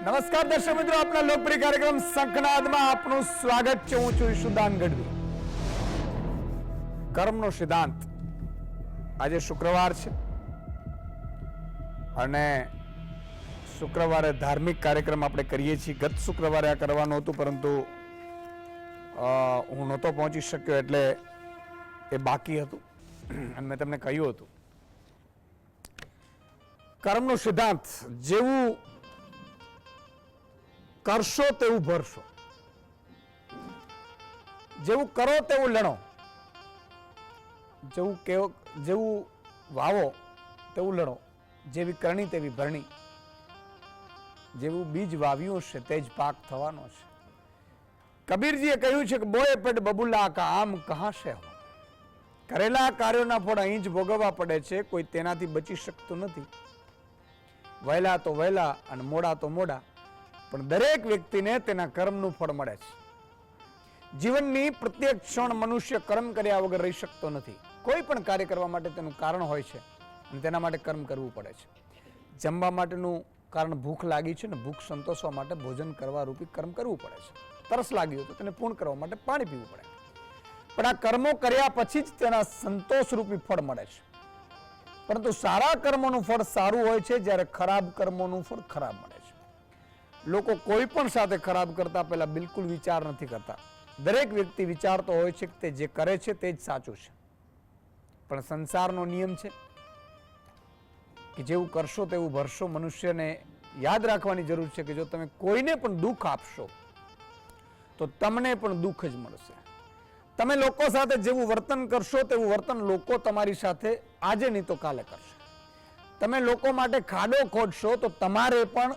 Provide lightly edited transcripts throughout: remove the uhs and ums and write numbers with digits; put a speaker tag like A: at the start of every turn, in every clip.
A: નમસ્કાર દર્શક મિત્રો, આપના લોકપ્રિય કાર્યક્રમ શંખનાદમાં આપનું સ્વાગત છે. હું છું ઈશુદાન ગઢવી. કર્મનો સિદ્ધાંત. આજે શુક્રવાર છે અને શુક્રવારે ધાર્મિક કાર્યક્રમ આપણે કરીએ છીએ. ગત શુક્રવારે આ કરવાનું હતું, પરંતુ હું નહોતો પહોંચી શક્યો, એટલે એ બાકી હતું અને મેં તમને કહ્યું હતું કર્મનો સિદ્ધાંત, જેવું કરશો તેવું ભરશો, જેવું કરો તેવું લણો, જેવું વાવો તેવું લણો, જેવી કરણી તેવી ભરણી, જેવું બીજ વાવ્યું છે તે જ પાક થવાનો છે. કબીરજીએ કહ્યું છે કે બોએ પેટ બબુલા કા આમ કહા સે હો. કરેલા કાર્યોના ફળ અહીં જ ભોગવવા પડે છે, કોઈ તેનાથી બચી શકતું નથી. વહેલા તો વહેલા અને મોડા તો મોડા, પણ દરેક વ્યક્તિને તેના કર્મનું ફળ મળે છે. જીવનની પ્રત્યેક ક્ષણ મનુષ્ય કર્મ કર્યા વગર રહી શકતો નથી. કોઈ પણ કાર્ય કરવા માટે તેનું કારણ હોય છે અને તેના માટે કર્મ કરવું પડે છે. જમવા માટેનું કારણ ભૂખ લાગી છે ને ભૂખ સંતોષવા માટે ભોજન કરવા રૂપી કર્મ કરવું પડે છે. તરસ લાગી હોય તો તેને પૂર્ણ કરવા માટે પાણી પીવું પડે. પણ આ કર્મો કર્યા પછી જ તેના સંતોષ રૂપી ફળ મળે છે. પરંતુ સારા કર્મોનું ફળ સારું હોય છે, જ્યારે ખરાબ કર્મોનું ફળ ખરાબ મળે છે. લોકો કોઈ પણ સાથે ખરાબ કરતા પહેલા બિલકુલ વિચાર નથી કરતા. દરેક વ્યક્તિ વિચારતો હોય છે કે તે જે કરે છે તે જ સાચું છે. પણ સંસારનો નિયમ છે કે જેવું કરશો તેવું ભરશો. મનુષ્યને યાદ રાખવાની જરૂર છે કે જો તમે કોઈને પણ દુઃખ આપશો તો તમને પણ દુઃખ જ મળશે. તમે લોકો સાથે જેવું વર્તન કરશો તેવું વર્તન લોકો તમારી સાથે આજે નહીં તો કાલે કરશે. તમે લોકો માટે ખાડો ખોદશો તો તમારે પણ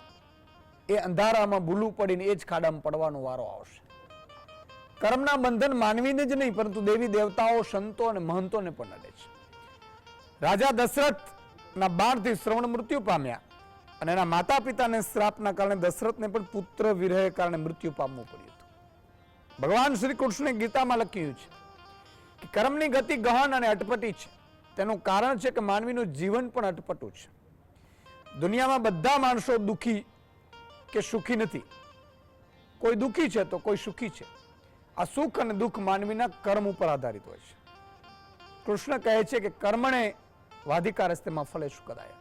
A: એ અંધારામાં ભૂલું પડીને એ જ ખાડામાં પડવાનો વારો આવશે. કર્મના બંધન માનવીને જ નહીં, પરંતુ દેવી દેવતાઓ, સંતો અને મહંતોને પણ નડે છે. રાજા દશરથના બાણથી શ્રવણ મૃત્યુ પામ્યા અને એના માતા પિતાને શ્રાપના કારણે દશરથને પણ પુત્ર વિરહે કારણે મૃત્યુ પામવું પડ્યું હતું. ભગવાન શ્રી કૃષ્ણે ગીતામાં લખ્યું છે કે કર્મની ગતિ ગહન અને અટપટી છે. તેનું કારણ છે કે માનવીનું જીવન પણ અટપટું છે. દુનિયામાં બધા માણસો દુઃખી કે સુખી નથી. કોઈ દુઃખી છે તો કોઈ સુખી છે. આ સુખ અને દુઃખ માનવીના કર્મ ઉપર આધારિત હોય છે. કૃષ્ણ કહે છે કે કર્મણે વાધિકારસ્તેમાં ફલેષુ કદાય.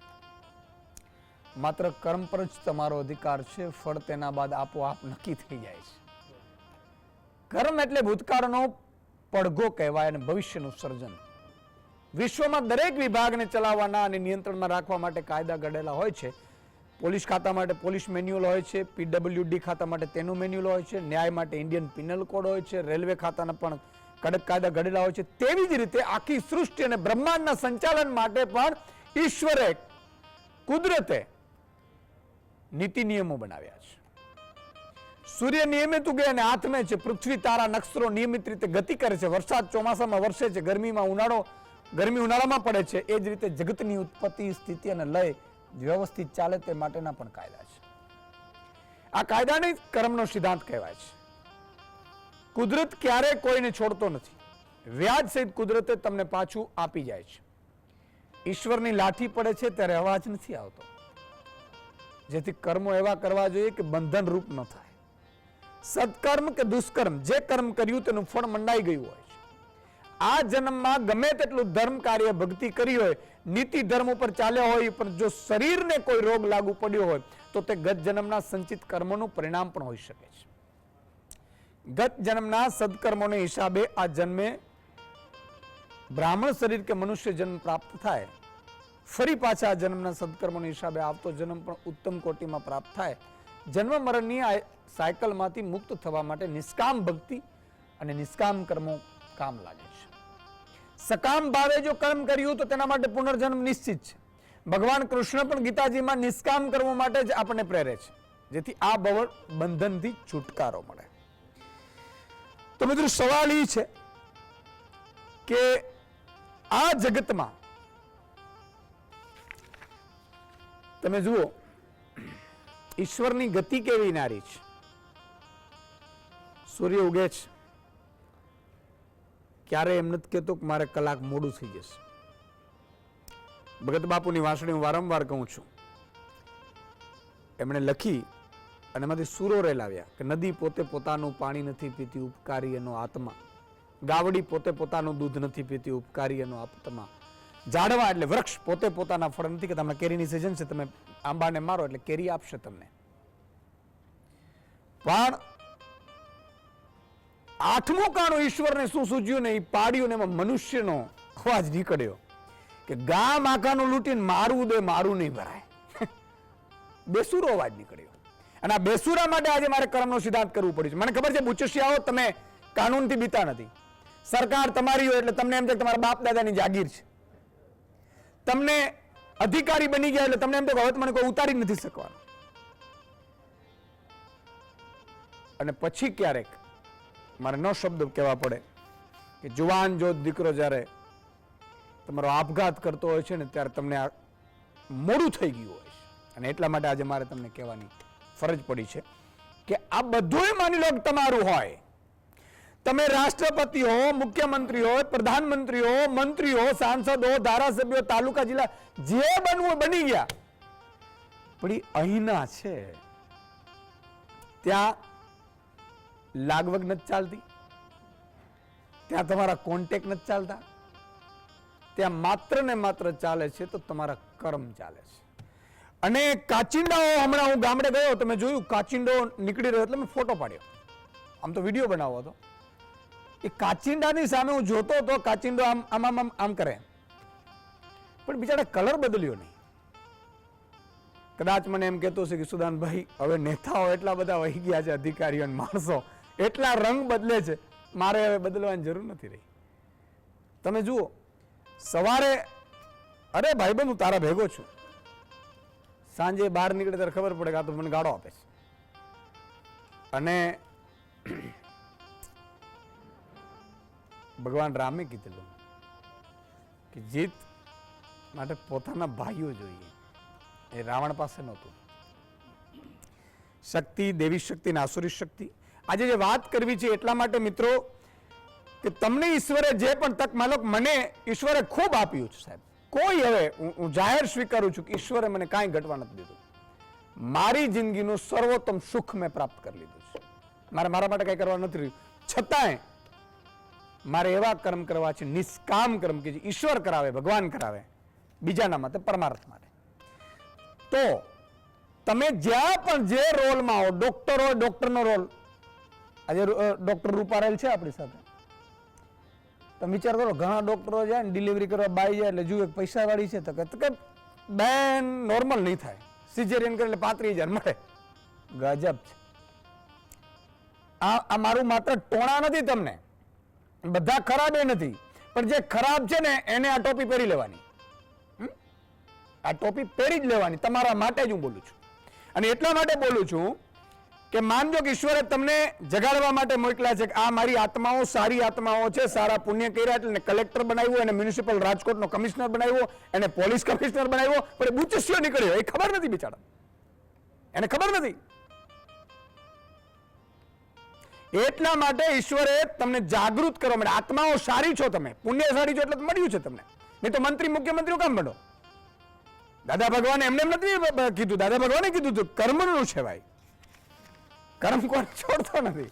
A: માત્ર કર્મ પર જ તમારો અધિકાર છે, ફળ તેના બાદ આપોઆપ નક્કી થઈ જાય છે. કર્મ એટલે ભૂતકાળનો પડઘો કહેવાય અને ભવિષ્યનું સર્જન. વિશ્વમાં દરેક વિભાગને ચલાવવાના અને નિયંત્રણમાં રાખવા માટે કાયદા ઘડેલા હોય છે. પોલીસ ખાતા માટે પોલીસ મેન્યુઅલ હોય છે, પીડબ્લ્યુડી ખાતા માટે તેનું મેન્યુઅલ હોય છે, ન્યાય માટે ઇન્ડિયન પિનલ કોડ હોય છે, રેલવે ખાતાના પણ કડક કાયદા ઘડેલા હોય છે. તેવી જ રીતે આખી સૃષ્ટિ અને બ્રહ્માંડના સંચાલન માટે પણ ઈશ્વરે, કુદરતે નીતિ નિયમો બનાવ્યા છે. સૂર્ય નિયમિત ઉગે અને હાથમે છે. પૃથ્વી, તારા, નક્ષત્રો નિયમિત રીતે ગતિ કરે છે. વરસાદ ચોમાસામાં વરસે છે, ગરમી ઉનાળામાં પડે છે. એ જ રીતે જગતની ઉત્પત્તિ, સ્થિતિ અને લય વ્યવસ્થિત ચાલે તે માટેના પણ કાયદા છે. આ કાયદાને કર્મનો સિદ્ધાંત કહેવાય છે. કુદરત ક્યારેય કોઈને છોડતો નથી. વ્યાજ સહિત કુદરતે તમને પાછું આપી જાય છે. ઈશ્વરની લાઠી પડે છે ત્યારે અવાજ નથી આવતો. જેથી કર્મો એવા કરવા જોઈએ કે બંધન રૂપ ન થાય. સત્કર્મ કે દુષ્કર્મ, જે કર્મ કર્યું તેનું ફળ મંડાઈ ગયું હોય છે. આ જન્મમાં ગમે તેટલું ધર્મ કાર્ય, ભક્તિ કરી હોય, નીતિ ધર્મ ઉપર ચાલ્યા હોય, પણ જો શરીરને કોઈ રોગ લાગુ પડ્યો હોય તો તે ગત જન્મના સંચિત કર્મોનું પરિણામ પણ હોઈ શકે છે. ગત જન્મના સદકર્મોને હિસાબે આ જન્મે બ્રાહ્મણ શરીર કે મનુષ્ય જન્મ પ્રાપ્ત થાય. ફરી પાછા આ જન્મના સદકર્મોને હિસાબે આવતો જન્મ પણ ઉત્તમ કોટીમાં પ્રાપ્ત થાય. જન્મ મરણની આ સાયકલમાંથી મુક્ત થવા માટે નિષ્કામ ભક્તિ અને નિષ્કામ કર્મો કામ લાગે છે. સકામ ભાવે જો કર્મ કર્યું તો તેના માટે પુનર્જન્મ નિશ્ચિત છે. ભગવાન કૃષ્ણ પણ ગીતાજીમાં નિષ્કામ કર્મો માટે જ આપણને પ્રેરે છે, જેથી આ બંધનથી છુટકારો મળે. તો મિત્રો, સવાલ એ છે કે આ જગતમાં તમે જુઓ, ઈશ્વરની ગતિ કેવી નારી છે. સૂર્ય ઉગે છે, ક્યારે એમ નથી કહેતો કે મારે કલાક મોડું થઈ જશે. ભગત બાપુની વાંસળી હું વારંવાર કહું છું. એમણે લખી અને એમાંથી સૂરો રેલાવ્યા કે નદી પોતે પોતાનું પાણી નથી પીતી, ઉપકારી એનો આત્મા. ગાવડી પોતે પોતાનું દૂધ નથી પીતી, ઉપકારી એનો આત્મા. ઝાડવા એટલે વૃક્ષ પોતે પોતાના ફળ નથી કે તમને કેરીની સિઝન છે, તમે આંબાને મારો એટલે કેરી આપશે તમને. પણ આઠમું કાણું ઈશ્વરને શું સૂજ્યું ને એ પાડ્યું ને એમાં મનુષ્યનો અવાજ નીકળ્યો કે ગામ આખાનું લૂંટીને મારવું દે, મારું નહીં ભરાય. બેસુરો અવાજ નીકળ્યો. અને આ બેસુરા માટે આજે મારે કર્મનો સિદ્ધાંત કરવું પડ્યું છે. મને ખબર છે બુચસિયાઓ તમે કાનૂનથી બીતા નથી. સરકાર તમારી હોય એટલે તમને એમ છે કે તમારા બાપ દાદાની જાગીર છે. તમને અધિકારી બની ગયા એટલે તમને એમ તો હવે મને કોઈ ઉતારી નથી શકવાનું. અને પછી ક્યારેક મારે ન શબ્દ કહેવા પડે કે જુવાન જો દીકરો જ્યારે તમારો આપઘાત કરતો હોય છે ને ત્યારે તમને મોડું થઈ ગયું હોય છે. અને એટલા માટે આજે મારે તમને કહેવાની ફરજ પડી છે કે આ બધું માની લો કે તમારું હોય. તમે રાષ્ટ્રપતિ હો, મુખ્યમંત્રી હો, પ્રધાનમંત્રી હો, મંત્રી હો, સાંસદ હો, ધારાસભ્યો, તાલુકા જિલ્લા જે બનવું બની ગયા. પણ અહીંના છે ત્યાં લાગવગ નથી ચાલતી, ત્યાં તમારા કોન્ટેક્ટ નથી ચાલતા, ત્યાં માત્ર ને માત્ર ચાલે છે તો તમારા કર્મ ચાલે છે. અને કાચિંડાઓ, હમણાં હું ગામડે ગયો, તમે જોયું કાચિંડો નીકળી રહ્યો એટલે મેં ફોટો પાડ્યો. આમ તો વિડીયો બનાવો હતો. એ કાચિંડાની સામે હું જોતો હતો, કાચિંડો આમ આમ આમ આમ કરે, પણ બિચારા કલર બદલ્યો નહીં. કદાચ મને એમ કહેતો છે કે સુદાનભાઈ હવે નેતાઓ એટલા બધા વહી ગયા છે, અધિકારીઓ માણસો એટલા રંગ બદલે છે, મારે હવે બદલવાની જરૂર નથી રહી. તમે જુઓ સવારે અરે ભાઈબંધ હું તારા ભેગો છું, સાંજે બહાર નીકળે ત્યારે ખબર પડે કે આ તો મને ગાળો આપે છે. અને ભગવાન રામે કીધેલું કે જીત માટે પોતાના ભાઈઓ જોઈએ, એ રાવણ પાસે નહોતું. શક્તિ, દેવી શક્તિ અને આસુરી શક્તિ. આજે જે વાત કરવી છે એટલા માટે મિત્રો કે તમને ઈશ્વરે જે પણ તક, માનો મને ઈશ્વરે ખૂબ આપ્યું છે સાહેબ. કોઈ હવે હું જાહેર સ્વીકારું છું કે ઈશ્વરે મને કાંઈ ઘટવા નથી દીધું. મારી જિંદગીનું સર્વોત્તમ સુખ મેં પ્રાપ્ત કરી લીધું છે. મારા માટે કંઈ કરવા નથી રહ્યું. છતાંય મારે એવા કર્મ કરવા છે, નિષ્કામ કર્મ કે જે ઈશ્વર કરાવે, ભગવાન કરાવે, બીજાના માટે, પરમાર્થ માટે. તો તમે જ્યાં પણ જે રોલમાં હો, ડોક્ટર હોય ડોક્ટરનો રોલ, આજે ડોક્ટર રૂપારેલ છે આપણી સાથે. તમે વિચાર કરો, ઘણા ડોક્ટરો જાય ને ડિલિવરી કરવા બાઈ જાય એટલે જુએ પૈસા વાળી છે તો કે બેન નોર્મલ નહીં થાય, સિઝેરિયન કરે એટલે 35,000 મળે. ગજબ છે. આ મારું માત્ર ટોણા નથી, તમને બધા ખરાબ એ નથી, પણ જે ખરાબ છે ને એને આ ટોપી પહેરી લેવાની. આ ટોપી પહેરી જ લેવાની, તમારા માટે જ હું બોલું છું. અને એટલા માટે બોલું છું કે માનજો કે ઈશ્વરે તમને જગાડવા માટે મોકલ્યા છે કે આ મારી આત્માઓ સારી આત્માઓ છે, સારા પુણ્ય કર્યા એટલે કલેક્ટર બનાવ્યો, એને મ્યુનિસિપલ રાજકોટનો કમિશનર બનાવ્યો, એને પોલીસ કમિશનર બનાવ્યો, પણ એ બુચસ્યો નીકળ્યો. એ ખબર નથી બિચારા, એને ખબર નથી. એટલા માટે ઈશ્વરે તમને જાગૃત કરવા માટે, આત્માઓ સારી છો, તમે પુણ્યશાળી છો એટલે મળ્યું છે તમને. નહીં તો મંત્રી મુખ્યમંત્રીઓ કામ બનો. દાદા ભગવાને એમને નથી કીધું, દાદા ભગવાને કીધું હતું કર્મનું છે ભાઈ, કર્મ કોઈ છોડતો નથી.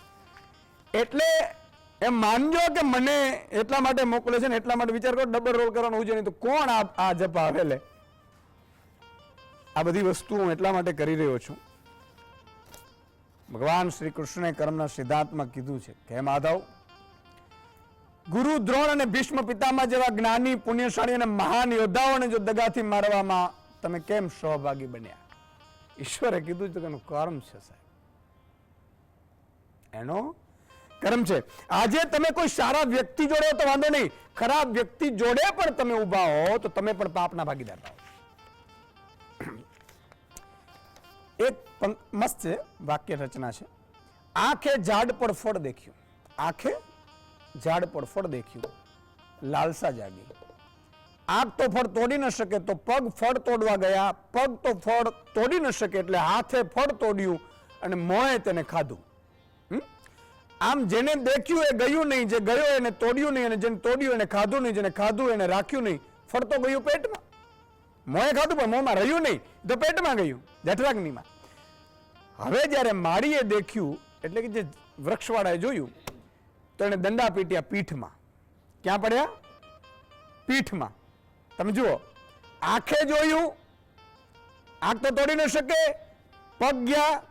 A: એટલે એમ માનજો કે મને એટલા માટે મોકલે છે ને એટલા માટે વિચાર કરો, ડબલ રોલ કરવાનો હોય નહીં તો કોણ આ જપા આવે લે. આ બધી વસ્તુ હું એટલા માટે કરી રહ્યો છું. ભગવાન શ્રી કૃષ્ણે કર્મના સિદ્ધાંતમાં કીધું છે કે હે માધવ, ગુરુ દ્રોણ અને ભીષ્મ પિતામહ જેવા જ્ઞાની, પુણ્યશાળી અને મહાન યોદ્ધાઓને જો દગાથી મારવામાં તમે કેમ સહભાગી બન્યા? ઈશ્વરે કીધું છે કે એનું કર્મ છે સાહેબ, એનો કર્મ છે. આજે તમે કોઈ સારા વ્યક્તિ જોડે તો વાંધો નહીં, ખરાબ વ્યક્તિ જોડે પણ તમે ઉભા હો તો તમે પણ પાપના ભાગીદાર થાઓ. એક મસ્ત છે વાક્ય રચના છે, આંખે ઝાડ પર ફળ દેખ્યું, આંખે ઝાડ પર ફળ દેખ્યું, લાલસા જાગી. આંખ તો ફળ તોડી ન શકે તો પગ ફળ તોડવા ગયા, પગ તો ફળ તોડી ન શકે એટલે હાથે ફળ તોડ્યું અને મોંએ તેને ખાધું. આમ જેને દેખ્યું એ ગયું નહીં, જે ગયો એને તોડ્યું નહીં, અને જેને તોડ્યું એને ખાધું નહીં, જેને ખાધું એને રાખ્યું નહીં. ફળ તો ગયું પેટમાં, મોંએ ખાધું પણ મોંમાં રહ્યું નહીં, તો પેટમાં ગયું, જઠરાગ્નિમાં. હવે જ્યારે માળીએ દેખ્યું એટલે કે જે વૃક્ષવાળાએ જોયું તો એને દંડા પીટ્યા પીઠમાં. ક્યાં પડ્યા? પીઠમાં. તમે જુઓ, આંખે જોયું, આંખ તો તોડી ન શકે, પગ ગયા,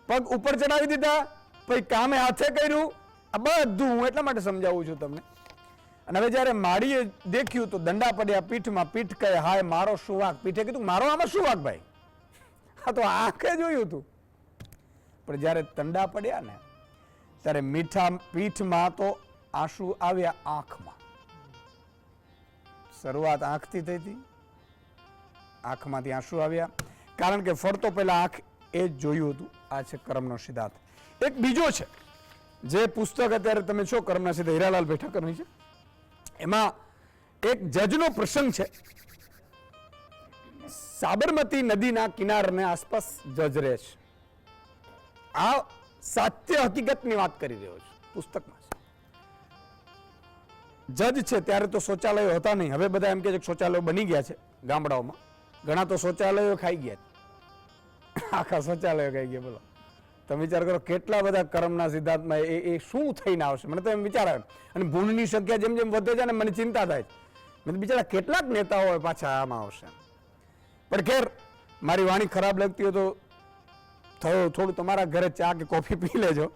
A: પગ ઉપર ચડાવી દીધા, પછી કામે હાથે કર્યું. આ બધું હું એટલા માટે સમજાવું છું તમને. અને હવે જ્યારે માળીએ દેખ્યું તો દંડા પડ્યા પીઠમાં. પીઠ કહે હાય મારો શું વાંક. પીઠે કીધું મારો આમાં શું વાંક ભાઈ, આ તો આંખે જોયું હતું. પણ જ્યારે દંડા પડ્યા ને ત્યારે મીઠા પીઠમાં તો આંસુ આવ્યા આંખમાં. શરૂઆત આંખથી થઈ હતી, આંખમાંથી આંસુ આવ્યા, કારણ કે ફરતો પહેલા આંખ એ જ જોયું હતું. આ છે કર્મનો સિદ્ધાંત. એક બીજો છે જે પુસ્તક અત્યારે તમે છો કર્મના સિદ્ધાંત, હીરાલાલ ભેઠકરની છે. એમાં એક જજનો પ્રસંગ છે. સાબરમતી નદીના કિનારાને આસપાસ જજ રહે છે. આ સાત્ય હકીકતની વાત કરી રહ્યો છું, પુસ્તકમાં છે. જજ છે ત્યારે તો શૌચાલયો હતા નહીં. હવે બધા એમ કે છે કે શૌચાલયો બની ગયા છે ગામડાઓમાં. ઘણા તો શૌચાલયો ખાઈ ગયા, આખા શૌચાલયો ખાઈ ગયા. બોલો, તમે વિચાર કરો કેટલા બધા કર્મના સિદ્ધાંતમાં એ શું થઈને આવશે. મને તો એમ વિચાર આવે. અને ભૂલની સંખ્યા જેમ જેમ વધે છે ને મને ચિંતા થાય. મેં બિચારા કેટલાક નેતાઓ પાછા આમાં આવશે. પણ ખેર, મારી વાણી ખરાબ લાગતી હોય તો થોડું તમારા ઘરે ચા કે કોફી પી લેજો,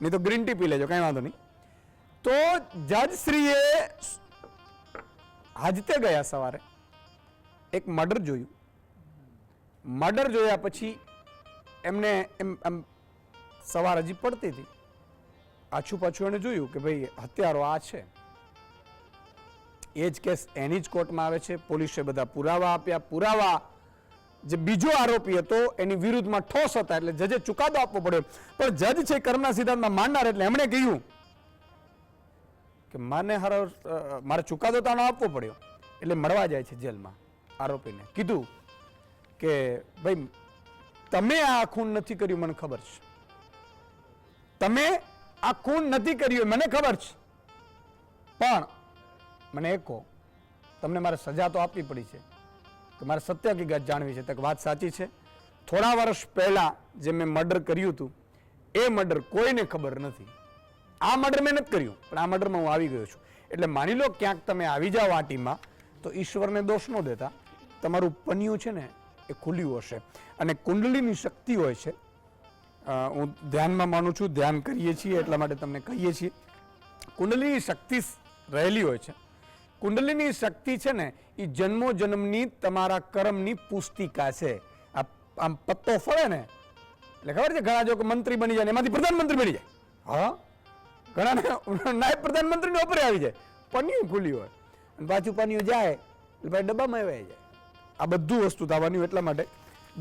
A: નહીં તો ગ્રીન ટી પી લેજો, કઈ વાંધો નહીં. તો જજશ્રીએ હાજતે ગયા સવારે એક મર્ડર જોયું. મર્ડર જોયા પછી એમને એમ સવાર હજી પડતી હતી, આછું પાછું એને જોયું કે ભાઈ હત્યારો આ છે. એ જ કેસ એની જ કોર્ટમાં આવે છે. પોલીસે બધા પુરાવા આપ્યા. પુરાવા જે બીજો આરોપી હતો એની વિરુદ્ધમાં ઠોસ હતા, એટલે જજે ચુકાદો આપવો પડ્યો. પણ જજ છે કર્મના સિદ્ધાંતમાં માનનાર, એટલે એમણે કહ્યું કે મારે ચુકાદો તો આપવો પડ્યો. એટલે મળવા જાય છે જેલમાં આરોપીને. કીધું કે ભાઈ તમે આ ખૂન નથી કર્યું મને ખબર છે, તમે આ ખૂન નથી કર્યું મને ખબર છે, પણ મને એક કહો, તમને મારે સજા તો આપવી પડી છે કે મારે સત્ય હકીકત જાણવી છે. તો વાત સાચી છે, થોડા વર્ષ પહેલા જે મેં મર્ડર કર્યું હતું એ મર્ડર કોઈને ખબર નથી. આ મર્ડર મેં નથી કર્યું, પણ આ મર્ડરમાં હું આવી ગયો છું. એટલે માની લો ક્યાંક તમે આવી જાઓ આ ટીમમાં તો ઈશ્વરને દોષ ન દેતા. તમારું પન્યું છે ને એ ખુલ્યું હશે. અને કુંડલીની શક્તિ હોય છે, હું ધ્યાનમાં માનું છું, ધ્યાન કરીએ છીએ એટલા માટે તમને કહીએ છીએ. કુંડલીની શક્તિ રહેલી હોય છે. કુંડલીની શક્તિ છે ને એ જન્મો જન્મની તમારા કર્મની પુસ્તિકા છે. આમ પત્તો ફળે ને એટલે ખબર છે, ઘણા જો મંત્રી બની જાય એમાંથી પ્રધાનમંત્રી બની જાય. હા, ઘણા નાયબ પ્રધાનમંત્રી ને ઓપરે આવી જાય. પન્યું ખુલ્યું હોય અને પાછું પન્યું જાય એટલે ભાઈ ડબ્બામાં આવી જાય. આ બધું વસ્તુ થવાની. એટલા માટે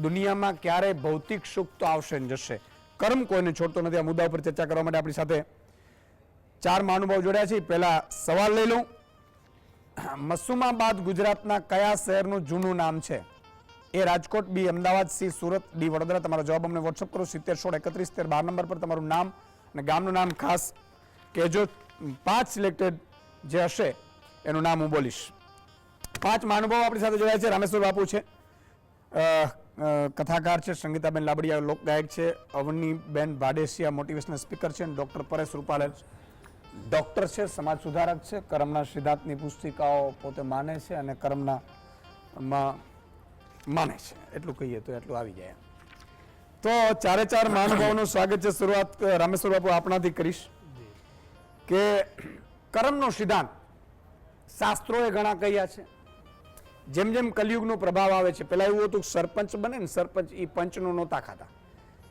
A: દુનિયામાં ક્યારેય ભૌતિક સુખ તો આવશે ને જશે, કર્મ કોઈને છોડતો નથી. આ મુદ્દા ઉપર ચર્ચા કરવા માટે આપણી સાથે 4 મહાનુભાવ જોડ્યા છે. પહેલા સવાલ લઈ લઉં. મસુમાબાદ ગુજરાતના કયા શહેરનું જૂનું નામ છે? એ રાજકોટ, બી અમદાવાદ, સી સુરત, ડી વડોદરા. તમારો જવાબ અમને વોટ્સઅપ કરો 701631 નંબર પર. તમારું નામ અને ગામનું નામ ખાસ કહેજો. 5 સિલેક્ટેડ જે હશે એનું નામ હું બોલીશ. 5 મહાનુભાવ આપણી સાથે જોડાયા છે. રામેશ્વર બાપુ છે, કથાકાર છે. સંગીતાબેન લાબડિયા લોકગાયક છે. અવનીબેન ભાડેસિયા મોટિવેશનલ સ્પીકર છે. ડોક્ટર પરેશ રૂપાલે ડોક્ટર છે, સમાજ સુધારક છે. કર્મના સિદ્ધાંતની પુસ્તિકાઓ પોતે માને છે અને કર્મના માને છે. એટલું કહીએ તો એટલું આવી જાય. તો 4 મહાનુભાવોનું સ્વાગત છે. શરૂઆત રામેશ્વર બાપુ આપણાથી કરીશ કે કર્મનો સિદ્ધાંત શાસ્ત્રોએ ઘણા કહ્યા છે. જેમ જેમ કલિયુગનો પ્રભાવ આવે છે, પેલા એવું હતું સરપંચ બને ને, સરપંચ એ પંચનું નહોતા ખાતા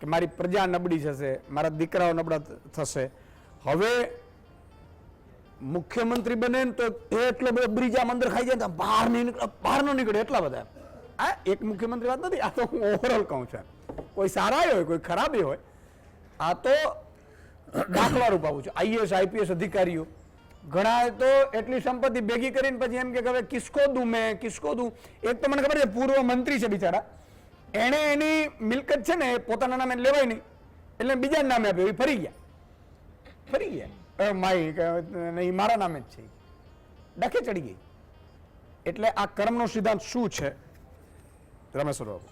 A: કે મારી પ્રજા નબળી થશે, મારા દીકરાઓ નબળા થશે. હવે મુખ્યમંત્રી બને ને તો એટલો બધો બ્રિજા મંદિર ખાઈ જાય બહાર ન નીકળે એટલા બધા. આ એક મુખ્યમંત્રી વાત નથી, આ તો હું ઓવરઓલ કહું છું. કોઈ સારા હોય કોઈ ખરાબ હોય, આ તો દાખલા રૂપ આવું છું. આઈએસ આઈપીએસ અધિકારીઓ ઘણા તો એટલી સંપત્તિ ભેગી કરીને પછી એમ કે હવે કિસકો દઉં મેં, કિસકો દઉં. એક તો મને ખબર છે પૂર્વ મંત્રી છે બિચારા, એને એની મિલકત છે ને પોતાના નામે લેવાય નહીં એટલે બીજા નામે આપ્યો. એ ફરી ગયા મારા નામે જ છે, ડખે ચડી ગઈ. એટલે આ કર્મનો સિદ્ધાંત શું છે રમેશ્વર બાબુ?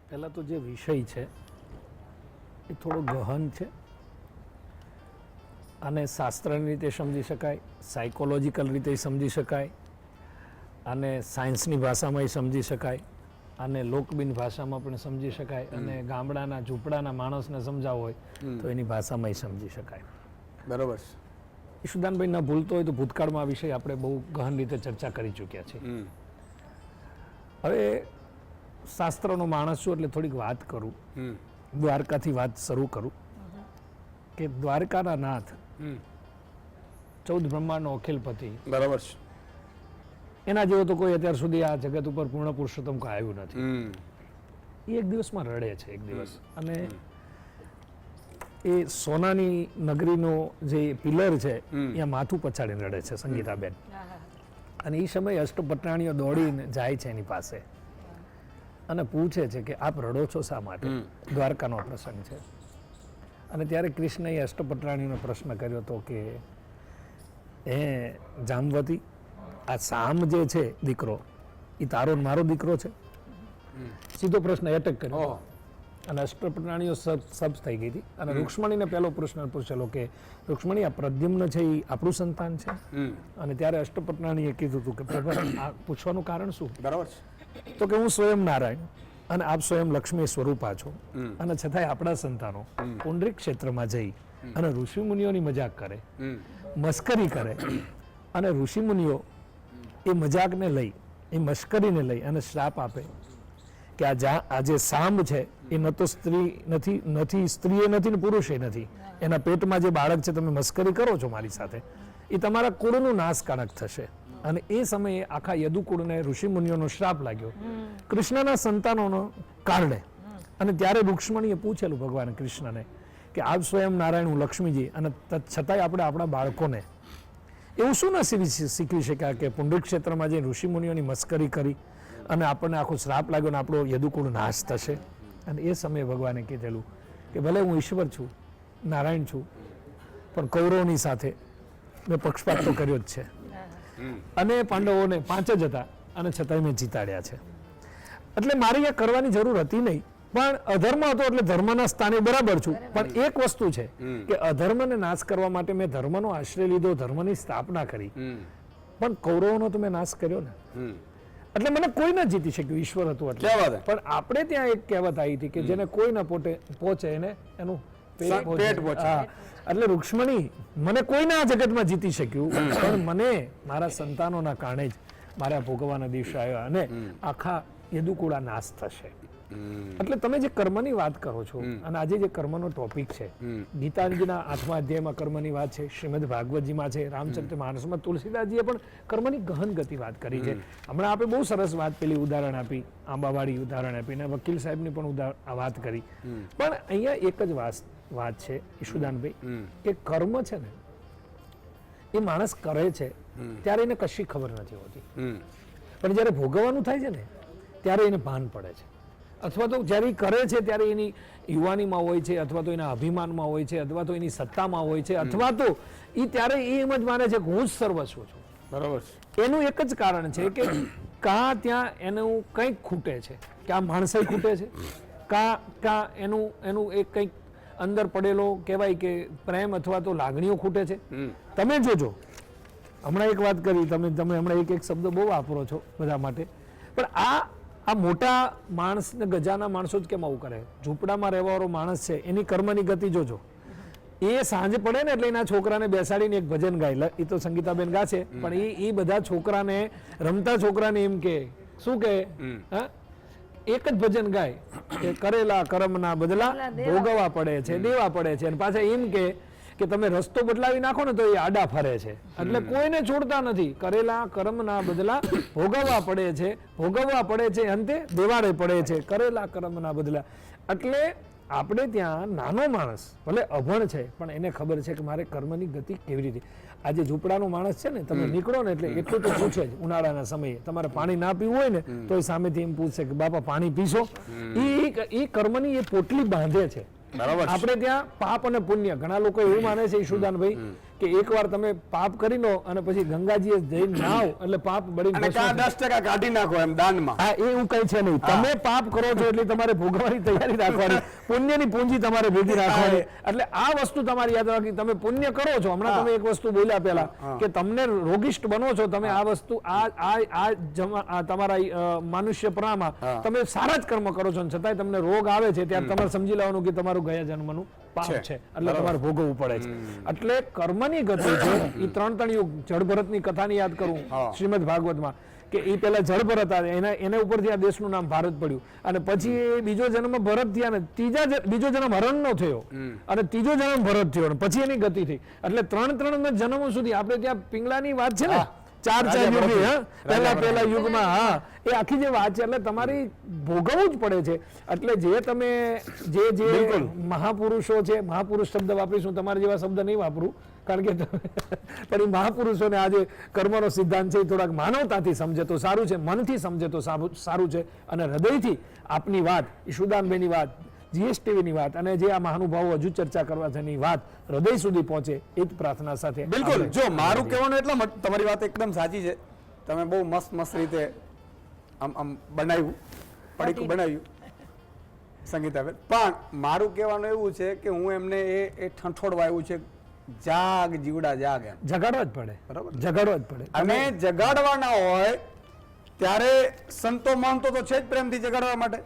B: પહેલાં તો જે વિષય છે એ થોડો ગહન છે અને શાસ્ત્રની રીતે સમજી શકાય, સાયકોલોજીકલ રીતે સમજી શકાય, અને સાયન્સની ભાષામાં સમજી શકાય, અને લોકબીન ભાષામાં પણ સમજી શકાય, અને ગામડાના ઝૂંપડાના માણસને સમજાવવો હોય તો એની ભાષામાં સમજી શકાય.
A: બરોબર.
B: ઈશુદાનભાઈ ન ભૂલતો હોય તો ભૂતકાળમાં આ વિષય આપણે બહુ ગહન રીતે ચર્ચા કરી ચૂક્યા છીએ. હવે શાસ્ત્રનો માણસ છું એટલે થોડીક વાત કરું, દ્વારકાથી વાત શરૂ કરું કે દ્વારકાના નાથ 14 બ્રહ્માંડનો અખિલપતિ,
A: બરાબર છે,
B: એના જેવો તો કોઈ અત્યાર સુધી આ જગત ઉપર પૂર્ણ પુરુષોત્તમ કોઈ આવ્યું નથી. એ એક દિવસમાં રડે છે, એક દિવસ, અને એ સોનાની નગરીનો જે પિલર છે ત્યાં માથું પછાડીને રડે છે સંગીતાબેન. અને એ સમયે અષ્ટપટરાણીઓ દોડીને જાય છે એની પાસે અને પૂછે છે કે આપ રડો છો શા માટે? દ્વારકાનો પ્રસંગ છે. અને ત્યારે કૃષ્ણએ અષ્ટપટરાણીનો પ્રશ્ન કર્યો હતો કે હે જામવતી, આ સામ જે છે દીકરો એ તારો ને મારો દીકરો છે? સીધો પ્રશ્ન એટેક કર્યો અને અષ્ટપટરાણીઓ સબ થઈ ગઈ હતી. અને રૂક્ષ્મણીને પહેલો પ્રશ્ન પૂછેલો કે રૂક્ષ્મણી, આ પ્રદ્યુમ્ન છે એ આપણું સંતાન છે? અને ત્યારે અષ્ટપટરાણીએ કીધું હતું કે પ્રભુ, આ પૂછવાનું કારણ શું?
A: બરાબર છે.
B: તો કે હું સ્વયં નારાયણ અને આપ સ્વયં લક્ષ્મી સ્વરૂપા છો, અને છતાંય આપણા સંતાનો પુંડરીક ક્ષેત્રમાં જઈ અને ઋષિ મુનિઓની મજાક કરે, મસ્કરી કરે, અને ઋષિ મુનિઓ એ મજાકને લઈ, એ મશ્કરીને લઈ અને શ્રાપ આપે કે આ જે સાંભ છે એ ન તો સ્ત્રી નથી સ્ત્રીએ નથી ને પુરુષે નથી, એના પેટમાં જે બાળક છે તમે મસ્કરી કરો છો મારી સાથે, એ તમારા કુળનું નાશકારક થશે. અને એ સમયે આખા યદુકુળને ઋષિ મુનિઓનો શ્રાપ લાગ્યો કૃષ્ણના સંતાનોનો કારણે. અને ત્યારે રૂક્ષ્મણીએ પૂછેલું ભગવાન કૃષ્ણને કે આપ સ્વયં નારાયણ, હું લક્ષ્મીજી, અને છતાંય આપણે આપણા બાળકોને એવું શું ન શીખવી શક્યા કે પુંડરીક ક્ષેત્રમાં જે ઋષિ મુનિઓની મસ્કરી કરી અને આપણને આખો શ્રાપ લાગ્યો ને આપણો યદુકુળ નાશ થશે? અને એ સમયે ભગવાને કીધેલું કે ભલે હું ઈશ્વર છું, નારાયણ છું, પણ કૌરવોની સાથે મેં પક્ષપાત તો કર્યો જ છે, અને પાંડવોને 5 જ હતા અને છતાંય મેં જીતાડ્યા છે. એટલે મારે એ કરવાની જરૂર હતી નહીં, પણ અધર્મ હતો એટલે ધર્મના સ્થાને બરાબર છું. પણ એક વસ્તુ છે કે અધર્મને નાશ કરવા માટે મેં ધર્મનો આશ્રય લીધો, ધર્મની સ્થાપના કરી, પણ કૌરવોનો તો મેં નાશ કર્યો ને. એટલે મને કોઈ ન જીતી શક્યું, ઈશ્વર હતું એટલે. પણ આપણે ત્યાં એક કહેવત આવી હતી કે જેને કોઈ ન પહોંચે એને એનું પેટ પહોંચે. એટલે રૂક્ષ્મણી, મને કોઈને આ જગતમાં જીતી શક્યું, પણ મને મારા સંતાનોના કારણે જ મારા ભોગવવાના દિવસો આવ્યા અને આખા યદુકુળા નાશ થશે. એટલે તમે જે કર્મની વાત કરો છો, અને આજે જે કર્મનો ટોપિક છે, ગીતાજીના 8મા અધ્યાયમાં કર્મની વાત છે, શ્રીમદ ભાગવતજીમાં છે, રામચરિતમાનસમાં તુલસીદાસજીએ પણ કર્મની ગહન ગતિ વાત કરી છે. હમણાં આપણે બહુ સરસ વાત પેલી ઉદાહરણ આપી, આંબાવાડી ઉદાહરણ આપી, અને વકીલ સાહેબની પણ વાત કરી. પણ અહીંયા એક જ વાત છે ઈશુદાનભાઈ કે કર્મ છે ને એ માણસ કરે છે ત્યારે એને કશી ખબર નથી હોતી, પણ જ્યારે ભોગવવાનું થાય છે ને ત્યારે એને ભાન પડે છે. અથવા તો જ્યારે કરે છે ત્યારે એની યુવાનીમાં હોય છે, અથવા તો એના અભિમાનમાં હોય છે, અથવા તો એની સત્તામાં હોય છે, અથવા તો એ ત્યારે એ એમ જ માને છે કે હું જ સર્વસ્વ છું. બરાબર. એનું એક જ કારણ છે કે કાં ત્યાં એનું કંઈક ખૂટે છે, કાં માણસાઈ ખૂટે છે, કાં એનું એક કંઈક અંદર પડેલો કહેવાય કે પ્રેમ અથવા તો લાગણીઓ ખૂટે છે. તમે જોજો, હમણાં એક વાત કરી, તમે હમણાં એક શબ્દ બહુ વાપરો છો બધા માટે, પણ આ મોટા માણસ ને ગજાના માણસો જ કેમ આવું કરે? ઝૂંપડામાં રહેવાવાળો માણસ છે એની કર્મની ગતિ જોજો. એ સાંજ પડે ને એટલે એના છોકરાને બેસાડીને એક ભજન ગાય, એ તો સંગીતાબેન ગા છે, પણ એ બધા છોકરાને, રમતા છોકરાને એમ કે શું કે એક જ ભજન ગાય કે કરેલા કર્મના બદલા ભોગવવા પડે છે, દેવા પડે છે. અને પાછા એમ કે તમે રસ્તો બદલાવી નાખો ને તો એ આડા ફરે છે. એટલે કોઈને છોડતા નથી. કરેલા કર્મના બદલા ભોગવવા પડે છે, અંતે દેવાડે પડે છે. કરેલા કર્મના બદલા એટલે આપણે ત્યાં નાનો માણસ ભલે અભણ છે, પણ એને ખબર છે કે મારે કર્મની ગતિ કેવી રીતે. આજે ઝૂંપડાનો માણસ છે ને, તમે નીકળો ને એટલે એટલું તો પૂછે જ. ઉનાળાના સમયે તમારે પાણી ના પીવું હોય ને તો એ સામેથી એમ પૂછશે કે બાપા પાણી પીશો. એ કર્મની એ પોટલી બાંધે છે. આપણે ત્યાં પાપ અને પુણ્ય, ઘણા લોકો એવું માને છે ઈશુદાનભાઈ કે એકવાર તમે પાપ કરી લો અને પછી ગંગાજીએ જઈને નાવ એટલે પાપ બળીને
A: અને
B: ભસ્મ
A: કાં 10% કાઢી નાખો એમ દાનમાં.
B: હા, એવું કઈ છે નહીં. તમે પાપ કરો છો એટલે તમારે ભોગવવાની તૈયારી રાખવાની, પુણ્યની પૂંજી તમારે ભેગી રાખવાની. એટલે આ વસ્તુ તમારી યાદ રાખી. તમે પુણ્ય કરો છો, હમણાં તમે એક વસ્તુ બોલ્યા પહેલા કે તમને રોગિષ્ટ બનો છો, તમે આ વસ્તુ આ તમારા મનુષ્યપણામાં તમે સારા જ કર્મ કરો છો, છતાંય તમને રોગ આવે છે ત્યારે તમારે સમજી લેવાનું કે તમારું ગયા જન્મનું પાપ છે, એટલે તમારે ભોગવવું પડે છે. એટલે કર્મની ગતિ છે એ ત્રણ યુગ. જળભરતની કથાની યાદ કરું શ્રીમદ ભાગવતમાં કે એ પેલા જળભરત હતા, એના ઉપરથી આ દેશનું નામ ભારત પડ્યું, અને પછી એ બીજો જન્મ ભરત થયા ને બીજો જન્મ હરણનો થયો અને ત્રીજો જન્મ ભરત થયો, પછી એની ગતિ થઈ. એટલે ત્રણ જન્મો સુધી આપણે ત્યાં પિંગલાની વાત છે ને, ચાર યુગ પહેલા યુગમાં, હા, એ આખી જે વાત છે. એટલે તમારી ભોગવવું જ પડે છે. એટલે જે તમે જે મહાપુરુષો છે, મહાપુરુષ શબ્દ વાપરીશું, તમારા જેવા શબ્દ નહીં વાપરું, કારણ કે પણ એ મહાપુરુષોને આજે કર્મનો સિદ્ધાંત છે એ થોડાક માનવતાથી સમજે તો સારું છે, મનથી સમજે તો સારું છે, અને હૃદયથી આપની વાત, ઈશુદાનબેનની વાત, જીએસટીવીની વાત અને જે આ મહાનુભાવો હજુ ચર્ચા કરવા છે એની વાત હૃદય સુધી પહોંચે એ જ પ્રાર્થના સાથે.
A: બિલકુલ. જો મારું કહેવાનું એટલા તમારી વાત એકદમ સાચી છે. તમે બહુ મસ્ત રીતે આમ બનાવ્યું, પડીકું બનાવ્યું સંગીતાબેન. પણ મારું કહેવાનું એવું છે કે હું એમને એ ઠંઠોડવા આવ્યું છે, જાગ જીવડા જાગ, એમ
B: જગાડવા જ પડે. બરાબર, જગાડવા જ પડે.
A: અને જગાડવાના હોય ત્યારે સંતો મહંતો તો છે જ પ્રેમથી જગાડવા માટે.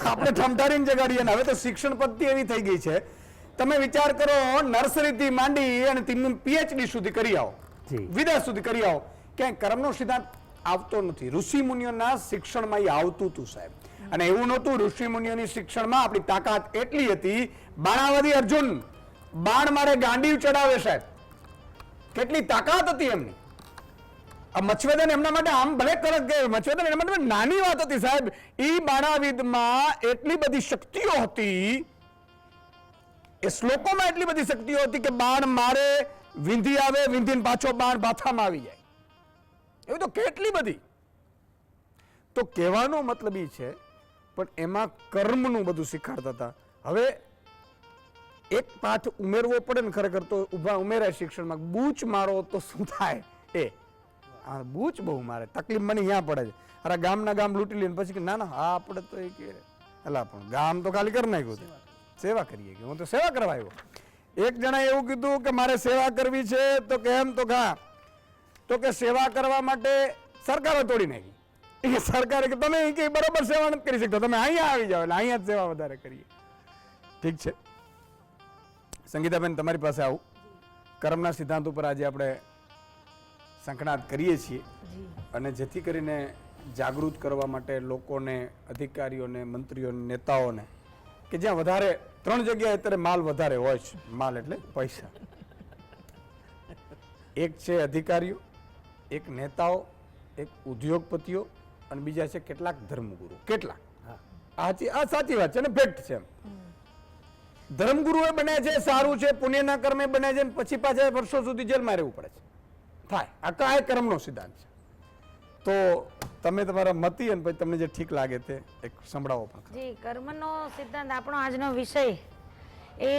A: આપણે ઠમઠારીને જગાડીએ ને. હવે તો શિક્ષણ પદ્ધતિ એવી થઈ ગઈ છે, તમે વિચાર કરો, નર્સરીથી માંડી અને તેમનું પીએચડી સુધી કરી આવો, વિદેશ સુધી કરી આવો, ક્યાંય કર્મનો સિદ્ધાંત આવતો નથી. ઋષિ મુનિઓના શિક્ષણમાં એ આવતું હતું સાહેબ. અને એવું નહોતું, ઋષિ મુનિઓની શિક્ષણમાં આપણી તાકાત એટલી હતી, બાણાવદી અર્જુન બાણ મારે ગાંડીવ ચડાવે સાહેબ, કેટલી તાકાત હતી એમની. આ મચ્છવેદન એમના માટે આમ ભલે કડક ગયે, મચ્છવેદન એના માટે નાની વાત હતી સાહેબ. એ બાણાવિદમાં એટલી બધી શક્તિઓ હતી, એ શ્લોકોમાં એટલી બધી શક્તિઓ હતી કે બાણ મારે, વિંધી આવે, વિંધીને પાછો બાણ બાથામાં આવી જાય, એવું તો કેટલી બધી. તો કહેવાનો મતલબ એ છે, પણ એમાં કર્મનું બધું શીખવાડતા હતા. હવે એક પાઠ ઉમેરવો પડે ને ખરેખર, તો ઉમેરાય શિક્ષણમાં. બૂચ મારો તો શું થાય, એ બૂચ બહુ મારે, તકલીફ મને અહીંયા પડે છે. અરે ગામના ગામ લૂંટી લઈને પછી ના ના હા આપણે તો એ કે એલા પણ ગામ તો ખાલી કરી નાખ્યું, સેવા કરીએ કે હું તો સેવા કરવા આવ્યો. એક જણા એવું કીધું કે મારે સેવા કરવી છે, તો કેમ, તો ઘા તો કે સેવા કરવા માટે સરકારે તોડી નાખી. એ સરકારે કે તમે કે બરોબર સેવા નથી કરી શકતા, તમે અહીંયા આવી જાઓ, એટલે અહીંયા જ સેવા વધારે કરીએ. ઠીક છે સંગીતાબેન, તમારી પાસે આવું. કર્મના સિદ્ધાંત ઉપર આજે આપણે સંકળાટ કરીએ છીએ, અને જેથી કરીને જાગૃત કરવા માટે લોકોને, અધિકારીઓને, મંત્રીઓને, નેતાઓને, કે જ્યાં વધારે 3 જગ્યાએ અત્યારે માલ વધારે હોય છે. માલ એટલે પૈસા. એક છે અધિકારીઓ, એક નેતાઓ, એક ઉદ્યોગપતિઓ, અને બીજા છે કેટલાક ધર્મગુરુ. કેટલાક, આ સાચી વાત છે ને, ફેક્ટ છે. ધર્મગુરુએ બન્યા છે, સારું છે, પુણ્યના કર્મે બન્યા છે, પછી પાછા વર્ષો સુધી જેલમાં રહેવું પડે છે. થાય, આ કાંઈ કર્મનો સિદ્ધાંત છે. તો તમે તમારા મતી અને પછી તમને જે ઠીક લાગે તે એક સંભળાવો પણ.
C: જી, કર્મનો સિદ્ધાંત આપણો આજનો વિષય એ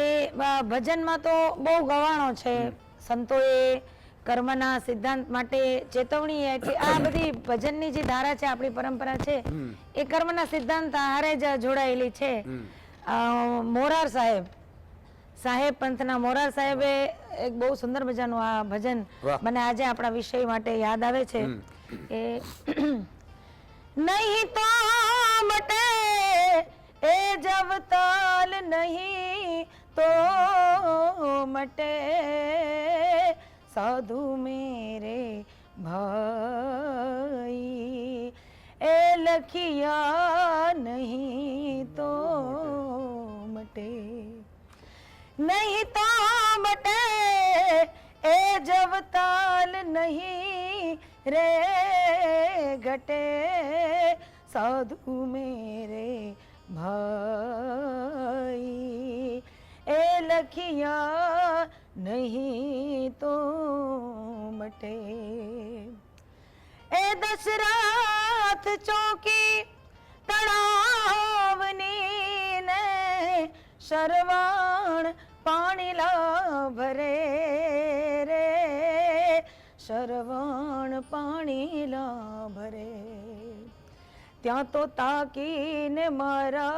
C: ભજનમાં તો બહુ ગવાણો છે. સંતોએ કર્મના સિદ્ધાંત માટે ચેતવણી, એટલે આ બધી ભજનની જે ધારા છે, આપણી પરંપરા છે, એ કર્મના સિદ્ધાંત હારે જ જોડાયેલી છે. મોરાર સાહેબ પંથના મોરાર સાહેબે એક બહુ સુંદર મજાનું આ ભજન મને આજે આપણા વિષય માટે યાદ આવે છે કે નહીં તો મટે એ જબ તાલ, નહીં તો મટે સાધુ મેરે ભાઈ, એ લખિયા નહીં તો મટે, નહીં તો મટે એ જબ તાલ, નહીં રે ઘટે સાધુ મેરે ભાઈ, એ લખિયા નહીં તો મટે. એ દશરથ ચોકી તળાવની ને શરવાણ પાણી લાભ રે રે શ્રવણ પાણી લાભ રે ત્યાં તો તાકીને મારા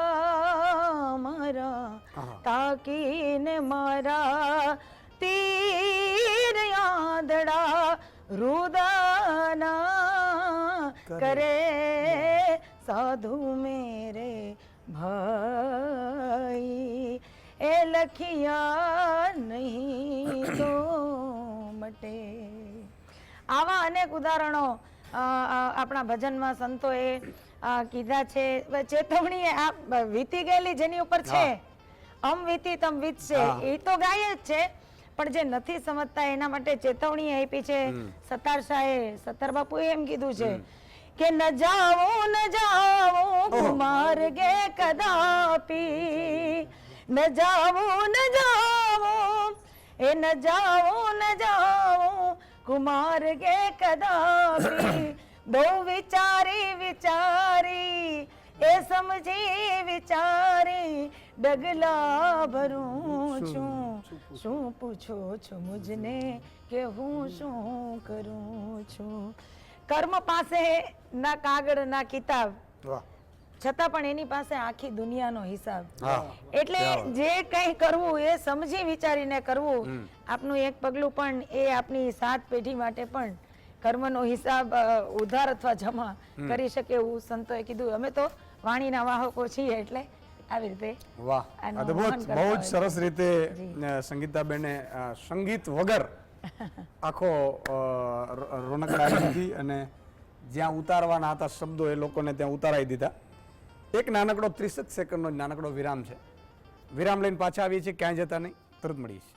C: તાકીને મારા તીર યાદડા રુદાના કરે સાધુ મેરે ભાઈ એ લખિયા નહીં તો મટે. આવા અનેક ઉદાહરણો આપણા ભજનમાં સંતોએ કીધા છે. ચેતવણી આ વીતી ગયેલી જેની ઉપર છે, અમ વીતી તમ વીતશે, એ તો ગાય જ છે, પણ જે નથી સમજતા એના માટે ચેતવણી આપી છે સતાર શાહે. સત્તાર બાપુએ એમ કીધું છે કે ન જાવું કુમાર ગે કદાપી, ન જાવું એ ન જાવું કુમાર ગે કદાપી. બહુ વિચારી એ સમજી વિચારી ડગલા ભરું છું. શું પૂછો છો મુજને કે હું શું કરું છું. કર્મ પાસે ના કાગળ ના કિતાબ, છતાં પણ એની પાસે આખી દુનિયાનો હિસાબ. એટલે જે કંઈ કરવું એ સમજી વિચારીને કરવું. આપનું એક પગલું પણ એ આપની 7 પેઢી માટે પણ કર્મનો હિસાબ ઉધાર અથવા જમા કરી શકે એવું સંતોએ કીધું. અમે તો વાણીના વાહકો છીએ એટલે આવી રીતે.
A: વાહ, અદ્ભુત, બહુ જ સરસ રીતે સંગીતાબેને સંગીત વગર આખો રોનકડાવી દીધી અને જ્યાં ઉતારવાના હતા શબ્દો એ લોકોને ત્યાં ઉતારાઈ દીધા. એક નાનકડો 30 સેકન્ડનો નાનકડો વિરામ છે. વિરામ લઈને પાછા આવીએ છીએ, ક્યાંય જતા નહીં, તરત મળીએ છીએ.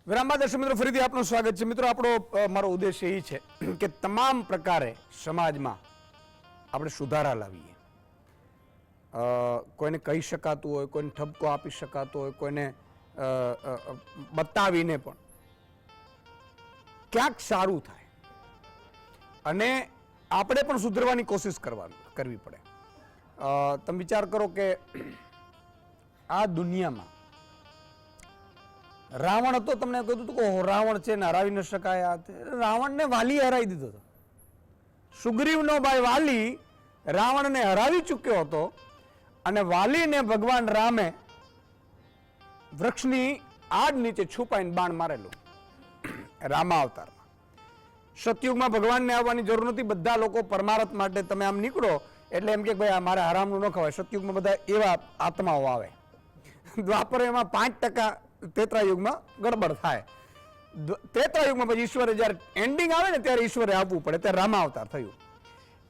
A: વિરામ બાદ દર્શક મિત્રો ફરીથી આપનું સ્વાગત છે. મિત્રો, આપણો મારો ઉદ્દેશ એ છે કે તમામ પ્રકારે સમાજમાં આપણે સુધારા લાવીએ. કોઈને કહી શકાતું હોય, કોઈને ઠપકો આપી શકાતો હોય, કોઈને બતાવીને પણ ક્યાંક સારું થાય અને આપણે પણ સુધરવાની કોશિશ કરવી પડે. તમે વિચાર કરો કે આ દુનિયામાં રાવણ હતો, તમને કહ્યું હતું કે રાવણ છે ને હરાવી ન શકાય. રાવણને વાલી હરાવી દીધો હતો. સુગ્રીવનો ભાઈ વાલી રાવણને હરાવી ચૂક્યો હતો અને વાલીને ભગવાન રામે વૃક્ષની આડ નીચે છુપાઈને બાણ મારેલું રામા અવતારમાં. સતયુગમાં ભગવાનને આવવાની જરૂર નથી. બધા લોકો પરમાર્થ માટે તમે આમ નીકળો એટલે એમ કે ભાઈ મારે હરામનું ન ખવાય. સતયુગમાં બધા એવા આત્માઓ આવે. દ્વાપર એમાં 5% ત્રેતાયુગમાં ગડબડ થાય. ત્રેતાયુગમાં પછી ઈશ્વરે જયારે એન્ડિંગ આવે ને ત્યારે ઈશ્વરે આપવું પડે, ત્યારે રામા અવતાર થયું.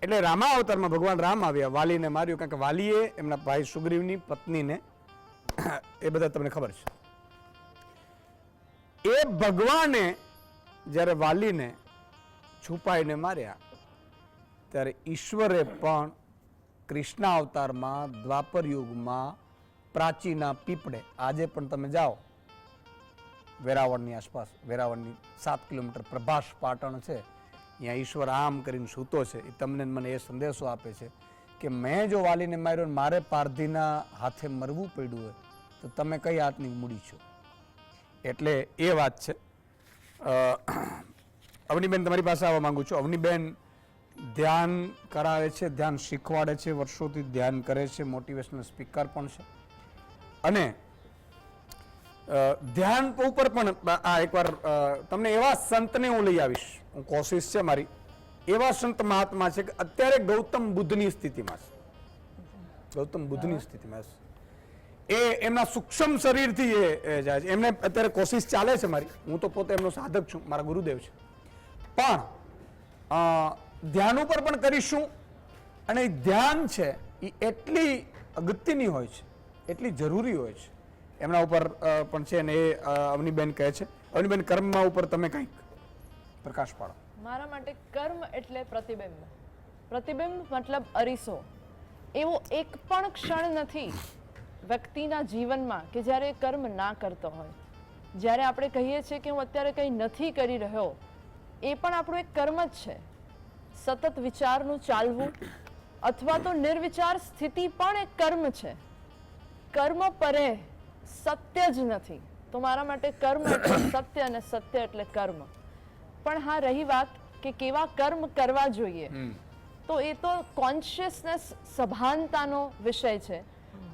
A: એટલે રામા અવતારમાં ભગવાન રામ આવ્યા, વાલીને માર્યું. કારણ કે વાલીએ એમના ભાઈ સુગ્રીવની પત્નીને, એ બધા તમને ખબર છે. એ ભગવાને જ્યારે વાલીને છુપાઈને માર્યા ત્યારે ઈશ્વરે પણ કૃષ્ણ અવતારમાં દ્વાપર યુગમાં પ્રાચીના પીપળે, આજે પણ તમે જાઓ વેરાવળની આસપાસ, વેરાવળની 7 કિલોમીટર પ્રભાસ પાટણ છે, અહીંયા ઈશ્વર આમ કરીને સૂતો છે. એ તમને મને એ સંદેશો આપે છે કે મેં જો વાલીને માર્યો ને મારે પારધીના હાથે મરવું પડ્યું હોય તો તમે કઈ હાથની મૂડી છો. એટલે એ વાત છે. અવનીબેન, તમારી પાસે આવવા માંગુ છું. અવનીબેન ધ્યાન કરાવે છે, ધ્યાન શીખવાડે છે, વર્ષોથી ધ્યાન કરે છે, મોટિવેશનલ સ્પીકર પણ છે. અને ધ્યાન ઉપર પણ એકવાર તમને એવા સંતને હું લઈ આવીશ, હું કોશિશ છે મારી, એવા સંત મહાત્મા છે કે અત્યારે ગૌતમ બુદ્ધની સ્થિતિમાં છે. ગૌતમ બુદ્ધની સ્થિતિમાં છે. એ એમના સૂક્ષ્મ શરીરથી એ જાય છે. એમને અત્યારે કોશિશ ચાલે છે મારી. હું તો પોતે એમનો સાધક છું, મારા ગુરુદેવ છે. પણ ધ્યાન ઉપર પણ કરીશું. અને ધ્યાન છે એ એટલી અગત્યની હોય છે, એટલી જરૂરી હોય છે. એમના ઉપર પણ છે ને એ અવનીબેન કહે છે. અવનીબેન, કર્મમાં ઉપર તમે કંઈક પ્રકાશ પાડો.
D: મારા માટે કર્મ એટલે પ્રતિબિંબ. પ્રતિબિંબ મતલબ અરીસો. એવો એક પણ ક્ષણ નથી વ્યક્તિના જીવનમાં કે જ્યારે એ કર્મ ના કરતો હોય. જ્યારે આપણે કહીએ છીએ કે હું અત્યારે કંઈ નથી કરી રહ્યો, એ પણ આપણું એક કર્મ જ છે. સતત વિચારનું ચાલવું અથવા તો નિર્વિચાર સ્થિતિ પણ એક કર્મ છે. કર્મ પરે સત્ય જ નથી. તો મારા માટે કર્મ એટલે સત્ય અને સત્ય એટલે કર્મ. પણ હા, રહી વાત કે કેવા કર્મ કરવા જોઈએ, તો એ તો કોન્શિયસનેસ સભાનતાનો વિષય છે.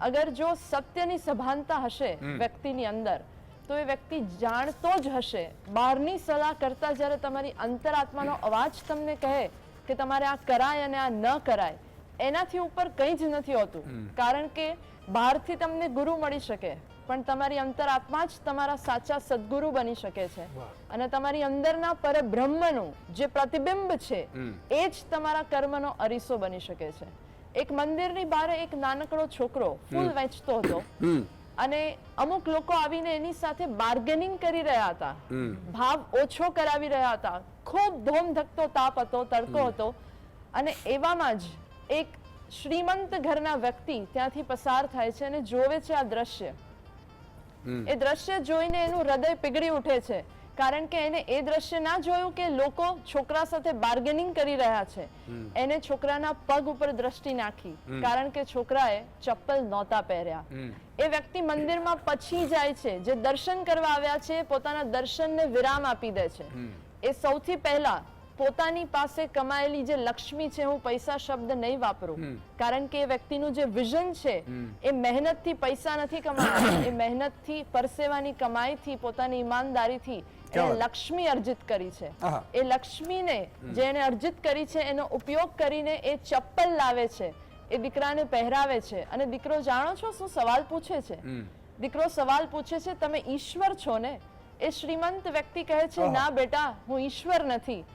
D: અગર જો સત્યની સભાનતા હશે વ્યક્તિની અંદર, તો એ વ્યક્તિ જાણતો જ હશે. બહારની સલાહ કરતા જ્યારે તમારી અંતરાત્માનો અવાજ તમને કહે કે તમારે આ કરાય અને આ ન કરાય, એનાથી ઉપર કંઈ જ નથી હોતું. કારણ કે બહારથી તમને ગુરુ મળી શકે, પણ તમારી અંતરાત્મા જ તમારા સાચા સદગુરુ બની શકે છે. અને તમારી અંદરના પરબ્રહ્મનું જે પ્રતિબિંબ છે એ જ તમારા કર્મનો અરીસો બની શકે છે. એક મંદિરની બહાર એક નાનકડો છોકરો ફૂલ વેચતો હતો અને અમુક લોકો આવીને એની સાથે બાર્ગેનિંગ કરી રહ્યા હતા, ભાવ ઓછો કરાવી રહ્યા હતા. ખૂબ ધોમધકતો તાપ હતો, તડકો હતો, અને એવામાં જ એક શ્રીમંત ઘરના વ્યક્તિ ત્યાંથી પસાર થાય છે અને જોવે છે આ દ્રશ્ય. એ દ્રશ્ય જોઈને એનું હૃદય પીગળી ઉઠે છે, કારણ કે એને એ દ્રશ્ય ના જોયું કે લોકો છોકરા સાથે બાર્ગેનિંગ કરી રહ્યા છે. એને છોકરાના પગ ઉપર દ્રષ્ટિ નાખી, કારણ કે છોકરાએ ચપ્પલ નહોતા પહેર્યા. એ વ્યક્તિ મંદિરમાં પછી જાય છે, જે દર્શન કરવા આવ્યા છે પોતાના દર્શનને વિરામ આપી દે છે. એ સૌથી પહેલા પોતાની પાસે કમાયેલી જે લક્ષ્મી છે, હું પૈસા શબ્દ નહીં વાપરું, કારણ કે એ વ્યક્તિનું જે વિઝન છે એ મહેનતથી પૈસા નથી કમાયા, એ મહેનતથી પરસેવાની કમાઈથી પોતાની ઈમાનદારીથી એને લક્ષ્મી અર્જિત કરી છે. એ લક્ષ્મીને જે એને અર્જિત કરી છે એનો ઉપયોગ કરીને એ ચપ્પલ લાવે છે, એ દીકરાને પહેરાવે છે. અને દીકરો જાણો છો શું સવાલ પૂછે છે? દીકરો સવાલ પૂછે છે, તમે ઈશ્વર છો ને? એ શ્રીમંત વ્યક્તિ કહે છે, ના બેટા, હું ઈશ્વર નથી.